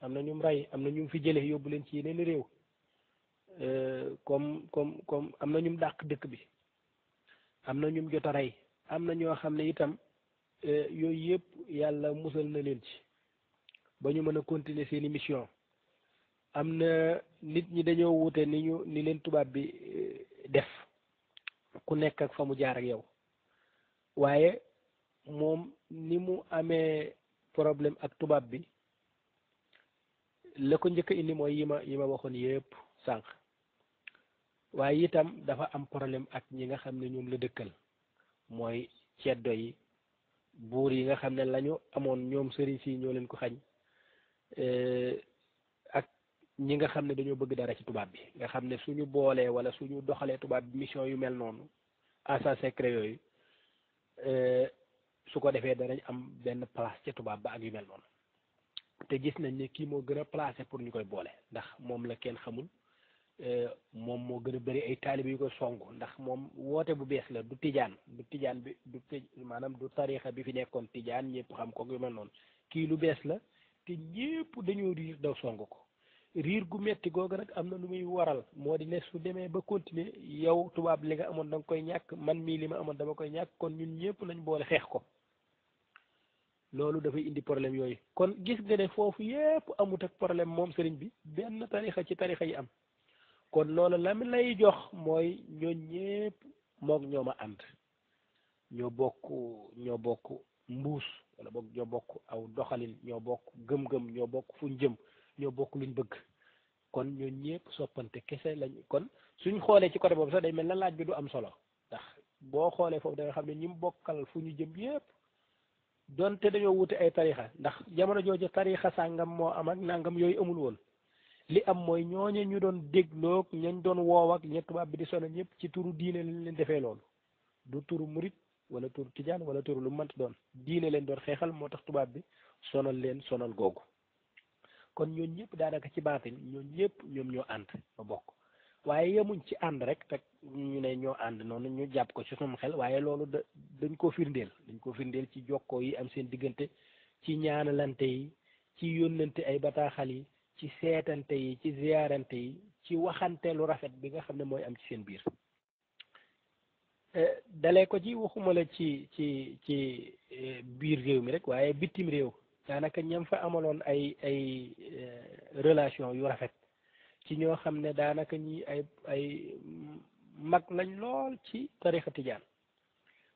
am na ñum rey am na ñum fi jële yóbbu leen ci yeneen réew comme am na ñum dàq dëkk bi am na ñum jot a rey am na ñoo xam ne itam yooyu yëpp yàlla musal na leen ci ba ñu mën a continuer seeni mission am na nit ñi dañoo wute ni leen tubaab bi def ku nekk ak fa mu jaar ak yow waaye moom ni mu amee problème ak tubaab bi la ko njëkk a indi mooy yi ma waxoon yëpp sànq waaye itam dafa am problème ak ñi nga xam ne ñoom la dëkkal mooy ceddo yi buur yi nga xam ne lañu amoon ñoom sëriñ si ñoo leen ko xañ ak ñi nga xam ne dañoo bëgg dara ci tubaab bi nga xam ne suñu boolee wala suñu doxalee tubaab bi mission yu mel noonu agent secret yooyu su ko defee danañ am benn place ca tubaab ba ak yu mel noonu te gis nañ ne kii moo gën a placé pour ñu koy boole ndax moom la kenn xamul moom moo gën a bëri ay taalibe yu ko song ndax moom woote bu bees la du tijaan bi maanaam du tarixa bi fi nekkoon tijaan ñëpp xam ko yu mel noonu kii lu bees la te ñëpp dañoo riir daw song ko riir gu metti googu nag am na lu muy waral moo di ne su demee ba continuer yow tubaab li nga amoon da nga koy ñàkk man mii li ma amoon dama koy ñàkk kon ñun ñëpp nañ boole xeex ko loolu dafay indi problème yooyu kon gis nga ne foofu yëpp amut ak problème moom sëriñ bi benn tarixa ci tarixa yi am kon loolu la mi lay jox mooy ñoo ñëpp moog ñoo ma ànd ñoo bokk mbuus wala boog ñoo bokk aw doxalin ñoo bokk gëm-gëm ñoo bokk fuñ jëm ñoo bokk luñ bëgg kon ñoo ñëpp soppante kese lañ kon suñ xoolee ci côté boobu sax day mel na laaj bi du am solo ndax boo xoolee foofu da nga xam ne ñi mu bokkal fu ñu jëm yëpp donte dañoo wute ay tarixa ndax jamono jooju tarixa sàngam moo am ak nangam yooyu amul woon li am mooy ñooñu ñu doon dégloog ñañ doon woow ak ña tubaab bi di sonal ñëpp ci turu diine lañ leen defee loolu du turu murit wala turu tijaan wala turu lu mënti doon diine leen doon xeexal moo tax tubaab bi sonal leen sonal googu kon ñooñu ñëpp daanaka ci baatin ñooñu ñëpp ñoom ñoo ànd ba bokk waaye yemuñ ci ànd rek te ñu ne ñoo ànd noonu ñu jàpp ko ci sunu xel waaye loolu dañ koo firndeel ci jokkoo yi am seen diggante ci ñaanalante yi ci yónnante ay bataaxal yi ci seetante yi ci ziyaarante yi ci waxante lu rafet bi nga xam ne mooy am ci seen biir dalee ko ci waxuma la ci biir réew mi rek waaye bitim réew daanaka ñam fa amaloon ay relation yu rafet ci ñoo xam ne daanaka ñi ay mag lañ lool ci tarixa tijaan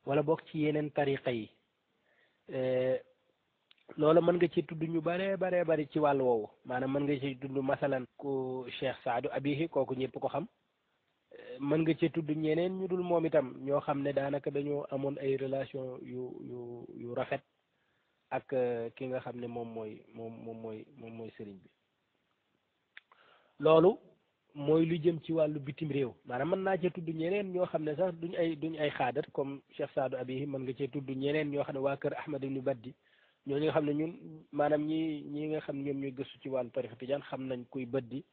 wala bokk ci yeneen tarixa yi loolu mën nga ci tudd ñu bare bari ci wàll woowu maanaam mën nga ci tudd masalan ku Cheikh Saadu Abihi kooku ñëpp ko xam mën nga ci tudd ñeneen ñu dul moom itam ñoo xam ne daanaka dañoo amoon ay relation yu rafet ak ki nga xam ne moom mooy sëriñ bi loolu mooy lu jëm ci wàllu bitim réew maanaam mën naa cee tudd ñeneen ñoo xam ne sax duñ ay xaadar comme Cheikh Saadu Abihi mën nga cee tudd ñeneen ñoo xam ne waa kër Ahmad ibn Baddi ñoo nga xam ne ñun maanaam ñi nga xam ne ñoom ñooy gëstu ci wàllu tarixa tijaan xam nañ kuy Baddi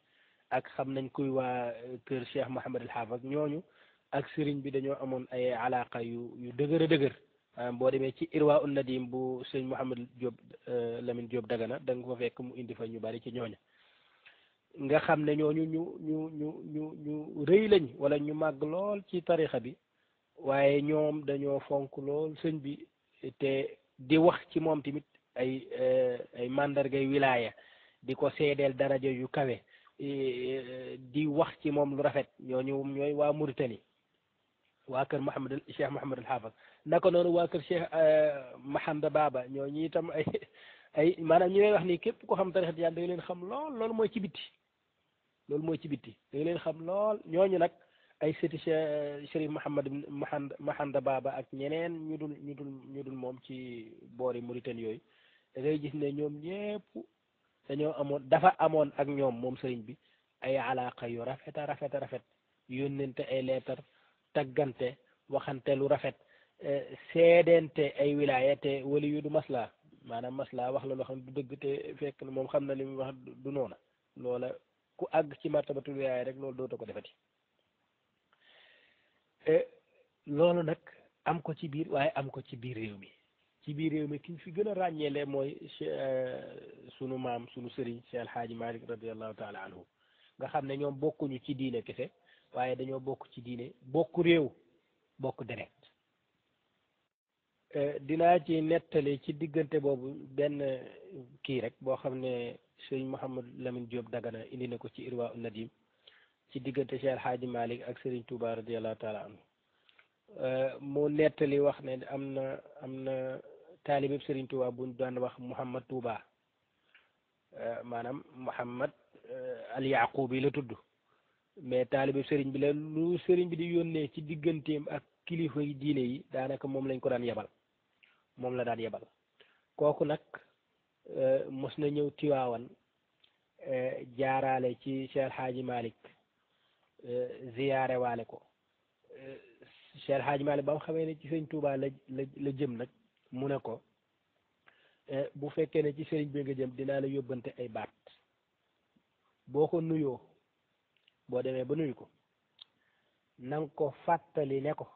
ak xam nañ kuy waa kër Cheikh Mouhamad al Haafaz ñooñu ak sëriñ bi dañoo amoon ay alaqa yu dëgër a dëgër boo demee ci Irwa un Nadim bu sëñ Mouhamad Diop Lamine Diop Dagana da nga fa fekk mu indi fa ñu bari ci ñooña nga xam ne ñooñu ñu rëy lañ wala ñu màgg lool ci tarixa bi waaye ñoom dañoo fonk lool sëñ bi te di wax ci moom tamit ay mandargay wilaaya di ko seedeel daraja yu kawe di wax ci moom lu rafet ñooñu ñooy waa Mauritanie waa kër Cheikh Mouhamad al Haafaz naka noonu waa kër Cheikh Mahanda Baba ñooñu itam ay maanaam ñi ngay wax ni képp ko xam tarixa tijaan da nga leen xam lool loolu mooy ci bitti da nga leen xam lool ñooñu nag ay sëti Chérif Mahanda Baba ak ñeneen ñu dul moom ci boori Mauritanie yooyu da ngay gis ne ñoom ñépp dafa amoon ak ñoom moom sëriñ bi ay alaaka yu rafet a rafet a rafet yónnente ay leetar taggante waxante lu rafet seedente ay wilaaya te wali yu du maslaa maanaam maslaa wax la loo xam ne du dëgg te fekk na moom xam na li muy wax du noona loola ku àgg ci martabatul wilaaya rek loolu doota ko defati loolu nag am ko ci biir waaye am ko ci biir réew mi ki ñu fi gën a ràññeele mooy sunu maam sunu sëriñ Cheikh El Hadji Malick radiallahu taala anhu nga xam ne ñoom bokkuñu ci diine kese waaye dañoo bokk ci diine bokk réew bokk deret dinaa ci nettali ci diggante boobu benn kii rek boo xam ne sëriñ Mouhamad Lamine Diop Dagana indi na ko ci Irwa un Nadim ci diggante Cheikh El Hadji Malick ak Serigne Touba radiallahu taala anhu mu nettali wax ne am na taalibeb Serigne Touba buñ daan wax Mouhamad Touba maanaam Mouhamad al Yaqubi la tudd mais taalibeb Serigne bi la lu Serigne bi di yónnee ci digganteem ak kilifa yi diine yi daanaka moom lañ ko daan yebal moom la daan yebal kooku nag mos na ñëw Tiwaawan jaaraale ci Cheikh El Hadji Malick ziyaare waale ko Cheikh El Hadji Malick ba mu xamee ne ci sëñ Touba la jëm nag mu ne ko bu fekkee ne ci sëriñ bi nga jëm dinaa la yóbbante ay baat boo ko nuyoo boo demee ba nuyu ko nanga ko fàttali ne ko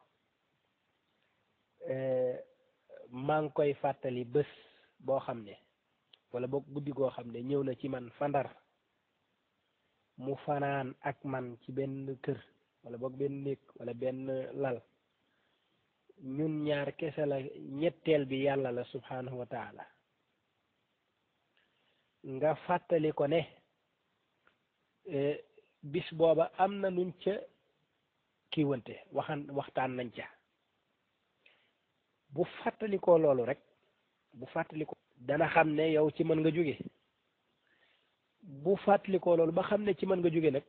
maa ngi koy fàttali bés boo xam ne wala boog guddi goo xam ne ñëw na ci man fandar mu fanaan ak man ci benn kër wala boog benn néeg wala benn lal ñun ñaar kese la ñetteel bi yàlla la subhanahu wa taala nga fàttali ko ne bis booba am na nuñ ca kiiwante waxtaan nañ ca bu fàttali ko loolu rek bu fàttali ko dana xam ne yow ci mën nga jóge bu fàttali ko loolu ba xam ne ci mën nga jóge nag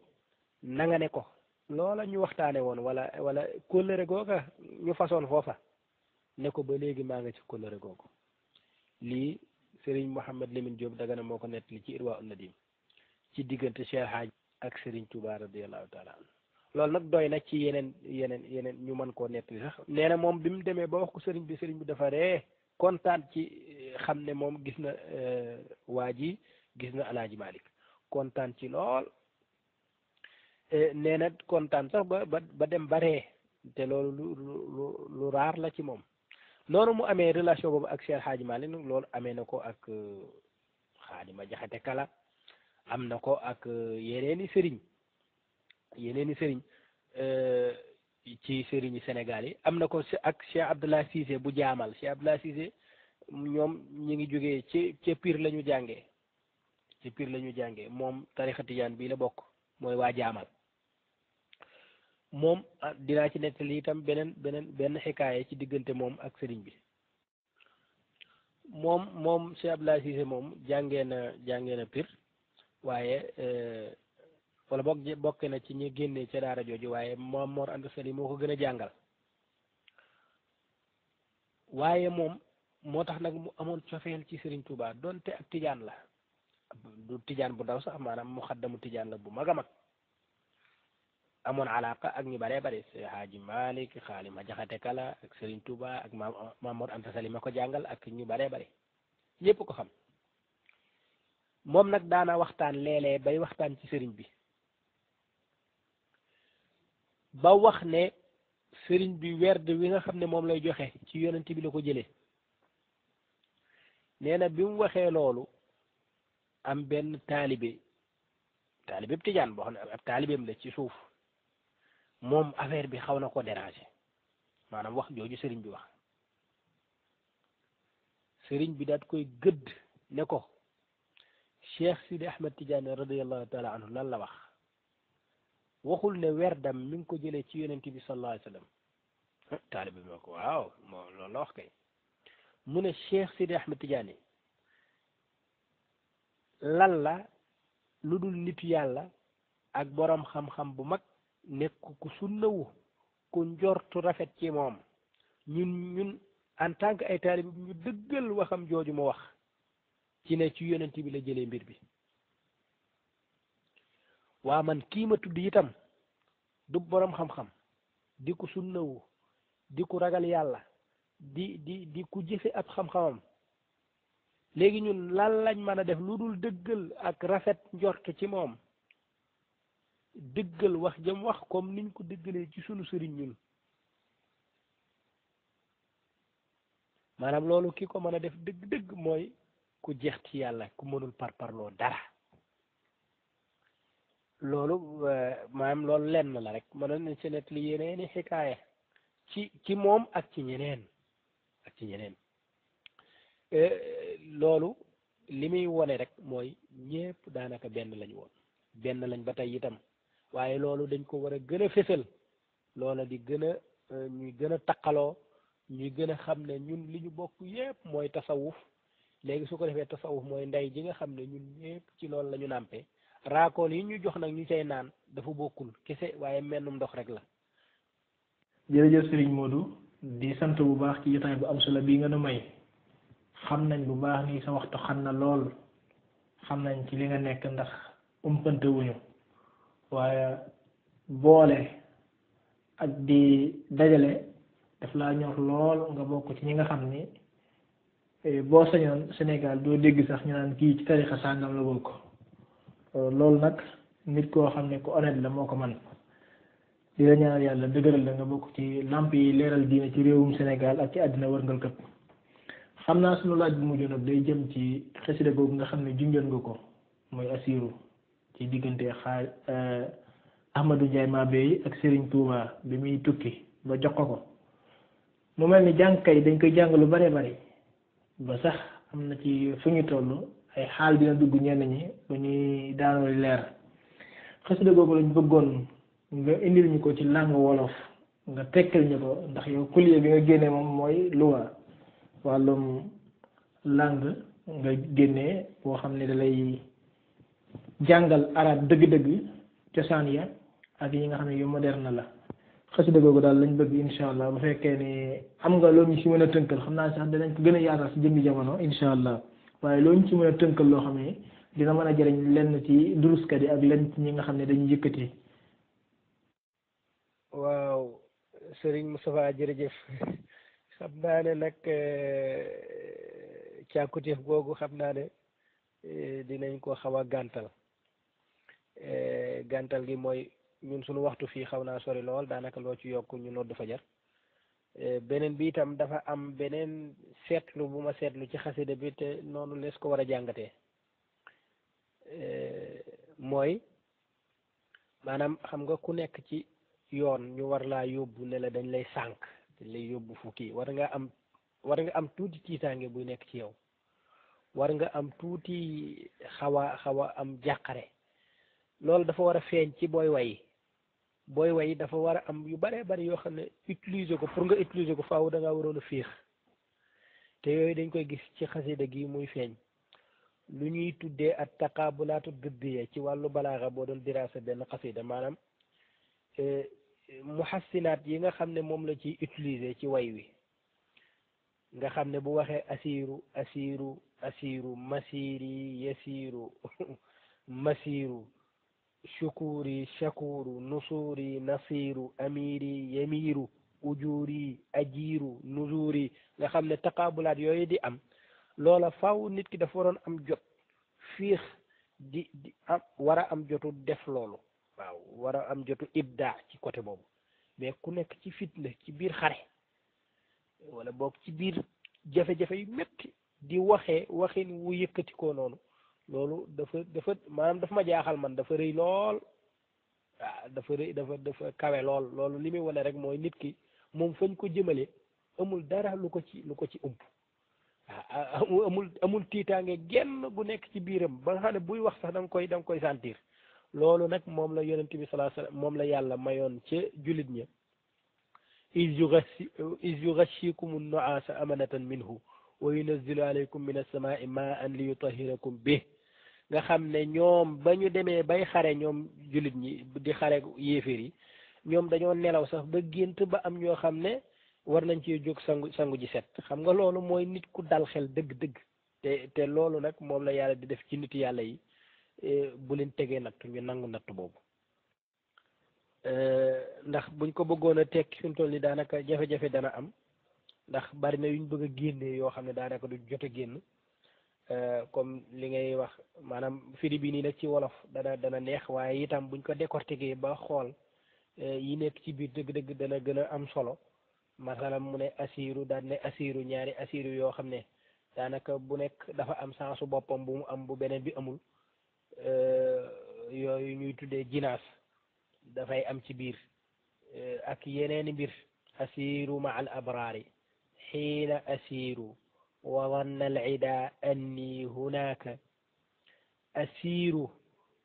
na nga ne ko loola ñu waxtaane woon wala kóllëre googa ñu façon foofa ne ko ba léegi maa nga ci kóllëre googu lii Serigne Mouhamad Lamine Diop Dagana moo ko nettali ci Irwa un Nadim ci diggante Cheikh Hadj ak Serigne Touba radiallahu taala anhu loolu nag doy na ci yeneen ñu mën koo nettali sax nee na moom bi mu demee ba wax ko Serigne bi dafa ree kontaan ci xam ne moom gis na waa ji gis na Alaaji Malick kontaan ci lool nee na kontaan sax ba dem ba ree te loolu lu raar la ci moom noonu mu amee relation boobu ak Cheikh Hadji Malick nag loolu amee na ko ak Xaadima Jaxate Kala am na ko ak yeneeni sëriñ ci sëriñi Sénégal yi am na ko ak Cheikh Abdallah Cissé bu jaamal Cheikh Abdallah Cissé ñoom ñi ngi jógee ca Pire la ñu jàngee moom tarixa tijaan bii la bokk mooy waa jaamal moom dinaa ci nettali itam benn xikaaye ci diggante moom ak sëriñ bi moom Cheikh Abdallah Cissé moom jàngee na Pire waaye wala bokk na ci ñi génnee ca daara jooju waaye moom Mor Anta Sali moo ko gën a jàngal waaye moom moo tax nag mu amoon cofeel ci Serigne Touba donte ak tijaan la du tijaan bu ndaw sax maanaam mu xaddamu tijaan la bu mag a mag amoon alaaka ak ñu baree bari Seydi Hadji Malick Xaalima Jaxate Kala ak Serigne Touba ak Maam Mor Anta Sali ma ko jàngal ak ñu baree bari ñépp ko xam moom nag daana waxtaan léeg-léeg bay waxtaan ci sëriñ bi ba wax ne sëriñ bi werd wi nga xam ne moom lay joxe ci yonent bi la ko jëlee nee na bi mu waxee loolu am benn taalibe tijaan boo xam ne ab taalibeem la ci suuf moom affaire bi xaw na ko déranger maanaam wax jooju sëriñ bi wax sëriñ bi daat koy gëdd ne ko Cheikh Sidi Ahmed Tidiane radiallahu taala anhu lan la wax waxul ne werdam mi ngi ko jëlee ci yonent bi sallallahu alayhi wa sallam taalibe bi ma ko waaw moo loolu la wax kay mu ne Cheikh Sidi Ahmed Tidiane lan la lu dul nitu yàlla ak boroom xam-xam bu mag nekk ku sunnawu ku njortu rafet ci moom ñun en tant que ay taalibe ñu dëggal waxam jooju mu wax ci ne ci yonent bi la jëlee mbir bi waa man kii ma tudd itam du boroom xam-xam di ku sunnawu di ku ragal yàlla di ku jëfe ab xam-xamam léegi ñun lan lañ mën a def lu dul dëggal ak rafet njort ci moom dëggal wax jëm wax comme niñ ko dëggalee ci sunu sëriñ ñun maanaam loolu ki ko mën a def dëgg-dëgg mooy ku jeex ci yàlla ku mënul parparloo dara loolu maanaam loolu lenn la rek mënoon nañ si net li yeneeni xikaaya ci moom ak ci ñeneen loolu li muy wone rek mooy ñépp daanaka benn lañ woon benn lañ ba tey itam waaye loolu dañ ko war a gën a fésal loola di gën a ñuy gën a taqaloo ñuy gën a xam ne ñun li ñu bokk yépp mooy tasawuf léegi su ko defee tasawuf mooy ndey ji nga xam ne ñun ñépp ci loolu la ñu nàmpe raakool yi ñu jox nag ñu cay naan dafa bokkul kese waaye mennum ndox rek la. jërëjëf Serigne Modou di sant bu baax ci jotaay bu am solo bii nga nu may xam nañ bu baax ni sa waxtu xam na lool xam nañ ci li nga nekk ndax umpante wuñu waaye boole ak di dajale daf laa ñor lool nga bokk ci ñi nga xam ni boo sañoon Sénégal doo dégg sax ñu naan kii ci tarixa sàngam la bokk loolu nag nit koo xam ne ku honnête la moo ko man di la ñaanal yàlla dëgëral la nga bokk ci lamp yi leeral diine ci réewum Sénégal ak ci àddina wërngal këpp xam naa suñu laaj bu mujj nag day jëm ci xasida googu nga xam ne junjoon nga ko mooy Asiru ci diggante Ahmadou Ndiaye Mabéye ak Serigne Touba bi muy tukki ba jox ko mu mel ni jàngkat yi dañ koy jàng lu bare bari ba sax am na ci fu ñu toll ay xaal dina dugg ñenn ñi ba ñuy daanoo leer xasida googu lañ bëggoon nga indil ñu ko ci langue wolof nga tekkal ñu ko ndax yow kulier bi nga génnee moom mooy luwa wàllum langue nga génnee boo xam ne da lay jàngal arab dëgg-dëgg cosaan ya ak yi nga xam ne yu moderne la xasida googu daal lañ bëgg incha allah bu fekkee ne am nga loo ñu si mën a tënkal xam naa sax danañ ko gën a yaatal si jëmmi jamono incha allah waaye loo ñu si mën a tënkal loo xam ne dina mën a jëriñ lenn ci duruskat yi ak lenn ci ñi nga xam ne dañuy yëkkati. waaw Serigne Moustapha jërëjëf xam naa ne nag càkkutéef googu xam naa ne dinañ ko xaw a gàntal gàntal gi mooy ñun suñu waxtu fii xaw naa sori lool daanaka loo ci yokk ñu nodd fajar beneen bi itam dafa am beneen seetlu bu ma seetlu ci xasida bi te noonu lees ko war a jàngatee mooy maanaam xam nga ku nekk ci yoon ñu war laa yóbbu ne la dañ lay sànk dañ lay yóbbu fukki war nga am tuuti tiitaange buy nekk ci yow war nga am tuuti xaw a am jàqare loolu dafa war a feeñ ci booy way dafa war a am yu bare bari yoo xam ne utiliser ko pour nga utiliser ko faaw da ngaa waroon a fiix te yooyu dañ koy gis ci xasida gi muy feeñ lu ñuy tuddee ak taqaabulaatu diddiya ci wàllu balaaxa boo doon diraasa benn xasida maanaam muhassinaat yi nga xam ne moom la ciy utiliser ci way wi nga xam ne bu waxee asiru masiri yasiru masiru shukuri shakuru nusuri nasiru amiri yamiru ujuri ajiru nuzuri nga xam ne taqaabulaat yooyu di am loola faw nit ki dafa waroon am jot fiix di am war a am jotu def loolu waaw war a am jotu ibda ci côté boobu mais ku nekk ci fitna ci biir xare wala boog ci biir jafe-jafe yu métti di waxin wu yëkkati ko noonu loolu dafa maanaam dafa ma jaaxal man dafa rëy lool waaw dafa rëy dafa kawe lool loolu li muy wane rek mooy nit ki moom fañ ko jëmale amul dara lu ko ci ump waaw amul tiitaange genn gu nekk ci biiram ba nga xam ne buy wax sax da nga koy sentir loolu nag moom la yonent bi sallallahu alayhi wasallam moom la yàlla mayoon ca jullit ña iz yughashshikumu nu'asa amanatan minhu wa yunazzilu alaykum min as-samaa'i ma'an li yutahhirakum bih nga xam ne ñoom ba ñu demee bay xare ñoom jullit ñi di xare yéeféer yi ñoom dañoo nelaw sax ba gént ba am ñoo xam ne war nañ ci jóg sangu ji set xam nga loolu mooy nit ku dal xel dëgg-dëgg te loolu nag moom la yàlla di def ci nit yàlla yi bu leen tegee natt ñu nangu natt boobu ndax buñ ko bëggoon a tekki fi mu toll ni daanaka jafe-jafe dana am ndax bari na yuñ bëgg a génnee yoo xam ne daanaka du jot a génn comme li ngay wax maanaam firi bi nii nag ci wolof dana neex waaye itam buñ ko décortiquer ba xool yi nekk ci biir dëgg-dëgg dana gën a am solo masalan mu ne asiru daan ne asiru ñaari asiru yoo xam ne daanaka bu nekk dafa am sensu boppam bu mu am bu beneen bi amul yooyu ñuy tuddee jinaas dafay am ci biir ak yeneeni mbir asiru ma al abraari xiina asiru wa wanna al ida anni hunaka asiru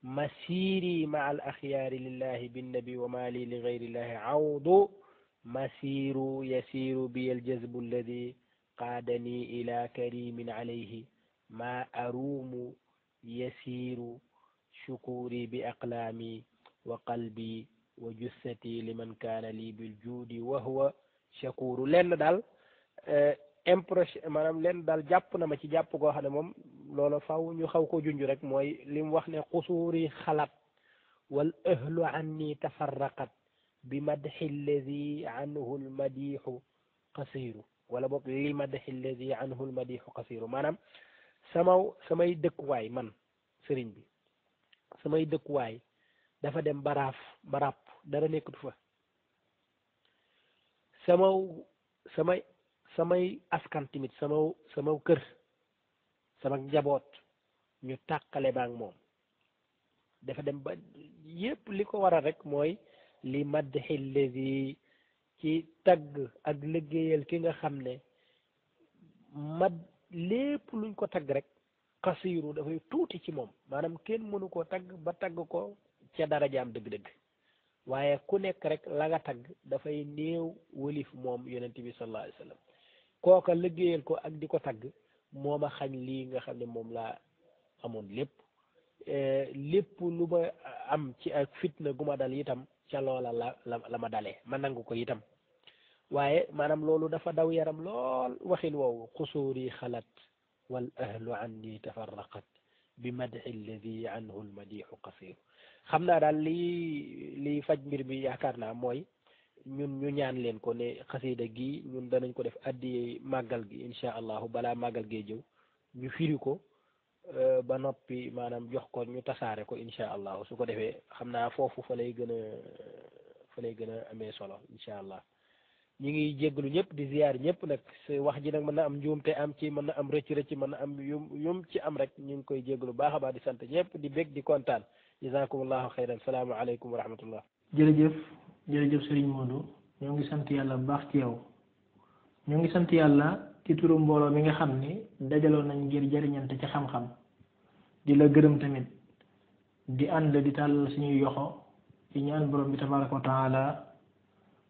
masiri ma al axyaari lillahi binnabi wa ma li li gayrillahi awdu masiru yasiru bi al jazbu alladi qaadani ila karimin alayhi ma aruumu yasiru shukuri bi aqlaami wa qalbi wa jussati liman kaana lii bil juudi wa huwa shakuru lenn daal impression maanaam lenn daal jàpp na ma ci jàpp goo xam ne moom loolu faw ñu xaw ko junj rek mooy li mu wax ne xusuuri xalat wal ahlu anni tafarraqat bi madxi alladi anhu almadixu qasiru wala boog li madxi alladi anhu almadixu qasiru maanaam samay dëkkuwaay man sëriñ bi samay dëkkuwaay dafa dem baraap dara nekkatu fa samay askan tamit sama kër sama njaboot ñu tàqale baak moom dafa dem ba yépp li ko waral rek mooy li madxi alladi ci tagg ak liggéeyal ki nga xam ne lépp luñ ko tagg rek xasiiru dafay tuuti ci moom maanaam kenn mënu koo tagg ba tagg ko ca darajaam dëgg-dëgg waaye ku nekk rek la nga tagg dafay néew wëlif moom yonent bi sallallahu alayhi wa sallam kooka liggéeyal ko ak di ko tagg mooma xañ lii nga xam ne moom laa amoon lépp lu ma am ci ak fitna gu ma dal itam ca loola la ma dalee ma nangu ko itam waaye maanaam loolu dafa daw yaram lool waxin woowu xusuuri xalat wal ahlu anni tafarraqat bi madxi alladi anhu almadixu qasiru xam naa daal lii faj mbir mi yaakaar naa mooy ñun ñu ñaan leen ko ne xasida gi ñun danañ ko def addi màggal gi incha allahu balaa màggal gee jëw ñu firi ko ba noppi maanaam jox ko ñu tasaare ko incha allahu su ko defee xam naa foofu fa lay gën a amee solo incha allah ñi ngi jégalu ñëpp di ziyaar ñëpp nag wax ji nag mën na am njuumte am ci mën na am rëcc mën na am yum ci am rek ñu ngi koy jégalu baax a baax di sant ñëpp di bég di kontaan jazakumullahu xayran salaamu aleykum wa rahmatullah. jërëjëf Serigne Modou ñoo ngi sant yàlla bu baax ci yow ñoo ngi sant yàlla ci turu mbooloo mi nga xam ni dajaloo nañ ngir jariñante ci xam-xam di la gërëm tamit di ànd di tàllal suñuy yoxo di ñaan borom bi tabaraka wa taala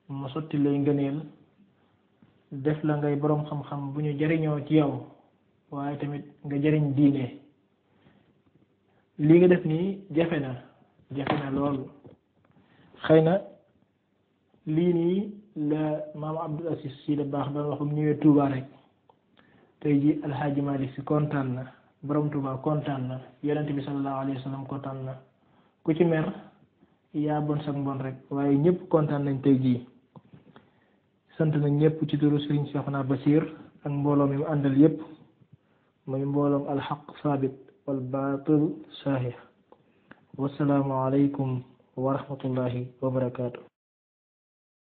mu sotti lay ngëneel def la ngay borom xam-xam bu ñu jariñoo ci yow waaye tamit nga jariñ diine lii nga def nii jafe na loolu xëy na lii nii la maam Abdul Aziz Sy Dabakh doon wax bu ñëwee Touba rek tey ji alxaaji Malik Si kontaan na borom Touba kontaan na yonent bi sallallahu alayhi wa sallam kontaan na ku ci mer yaa bon sax mbon rek waaye ñëpp kontaan nañ tey jii sant nañ ñëpp ci turu Serigne Cheikhouna Bachir ak mbooloo mi mu àndal yëpp muy mbooloom alxaq saabit wal baatil saahih wasalaamu aleykum wa rahmatullahi wa barakaatu.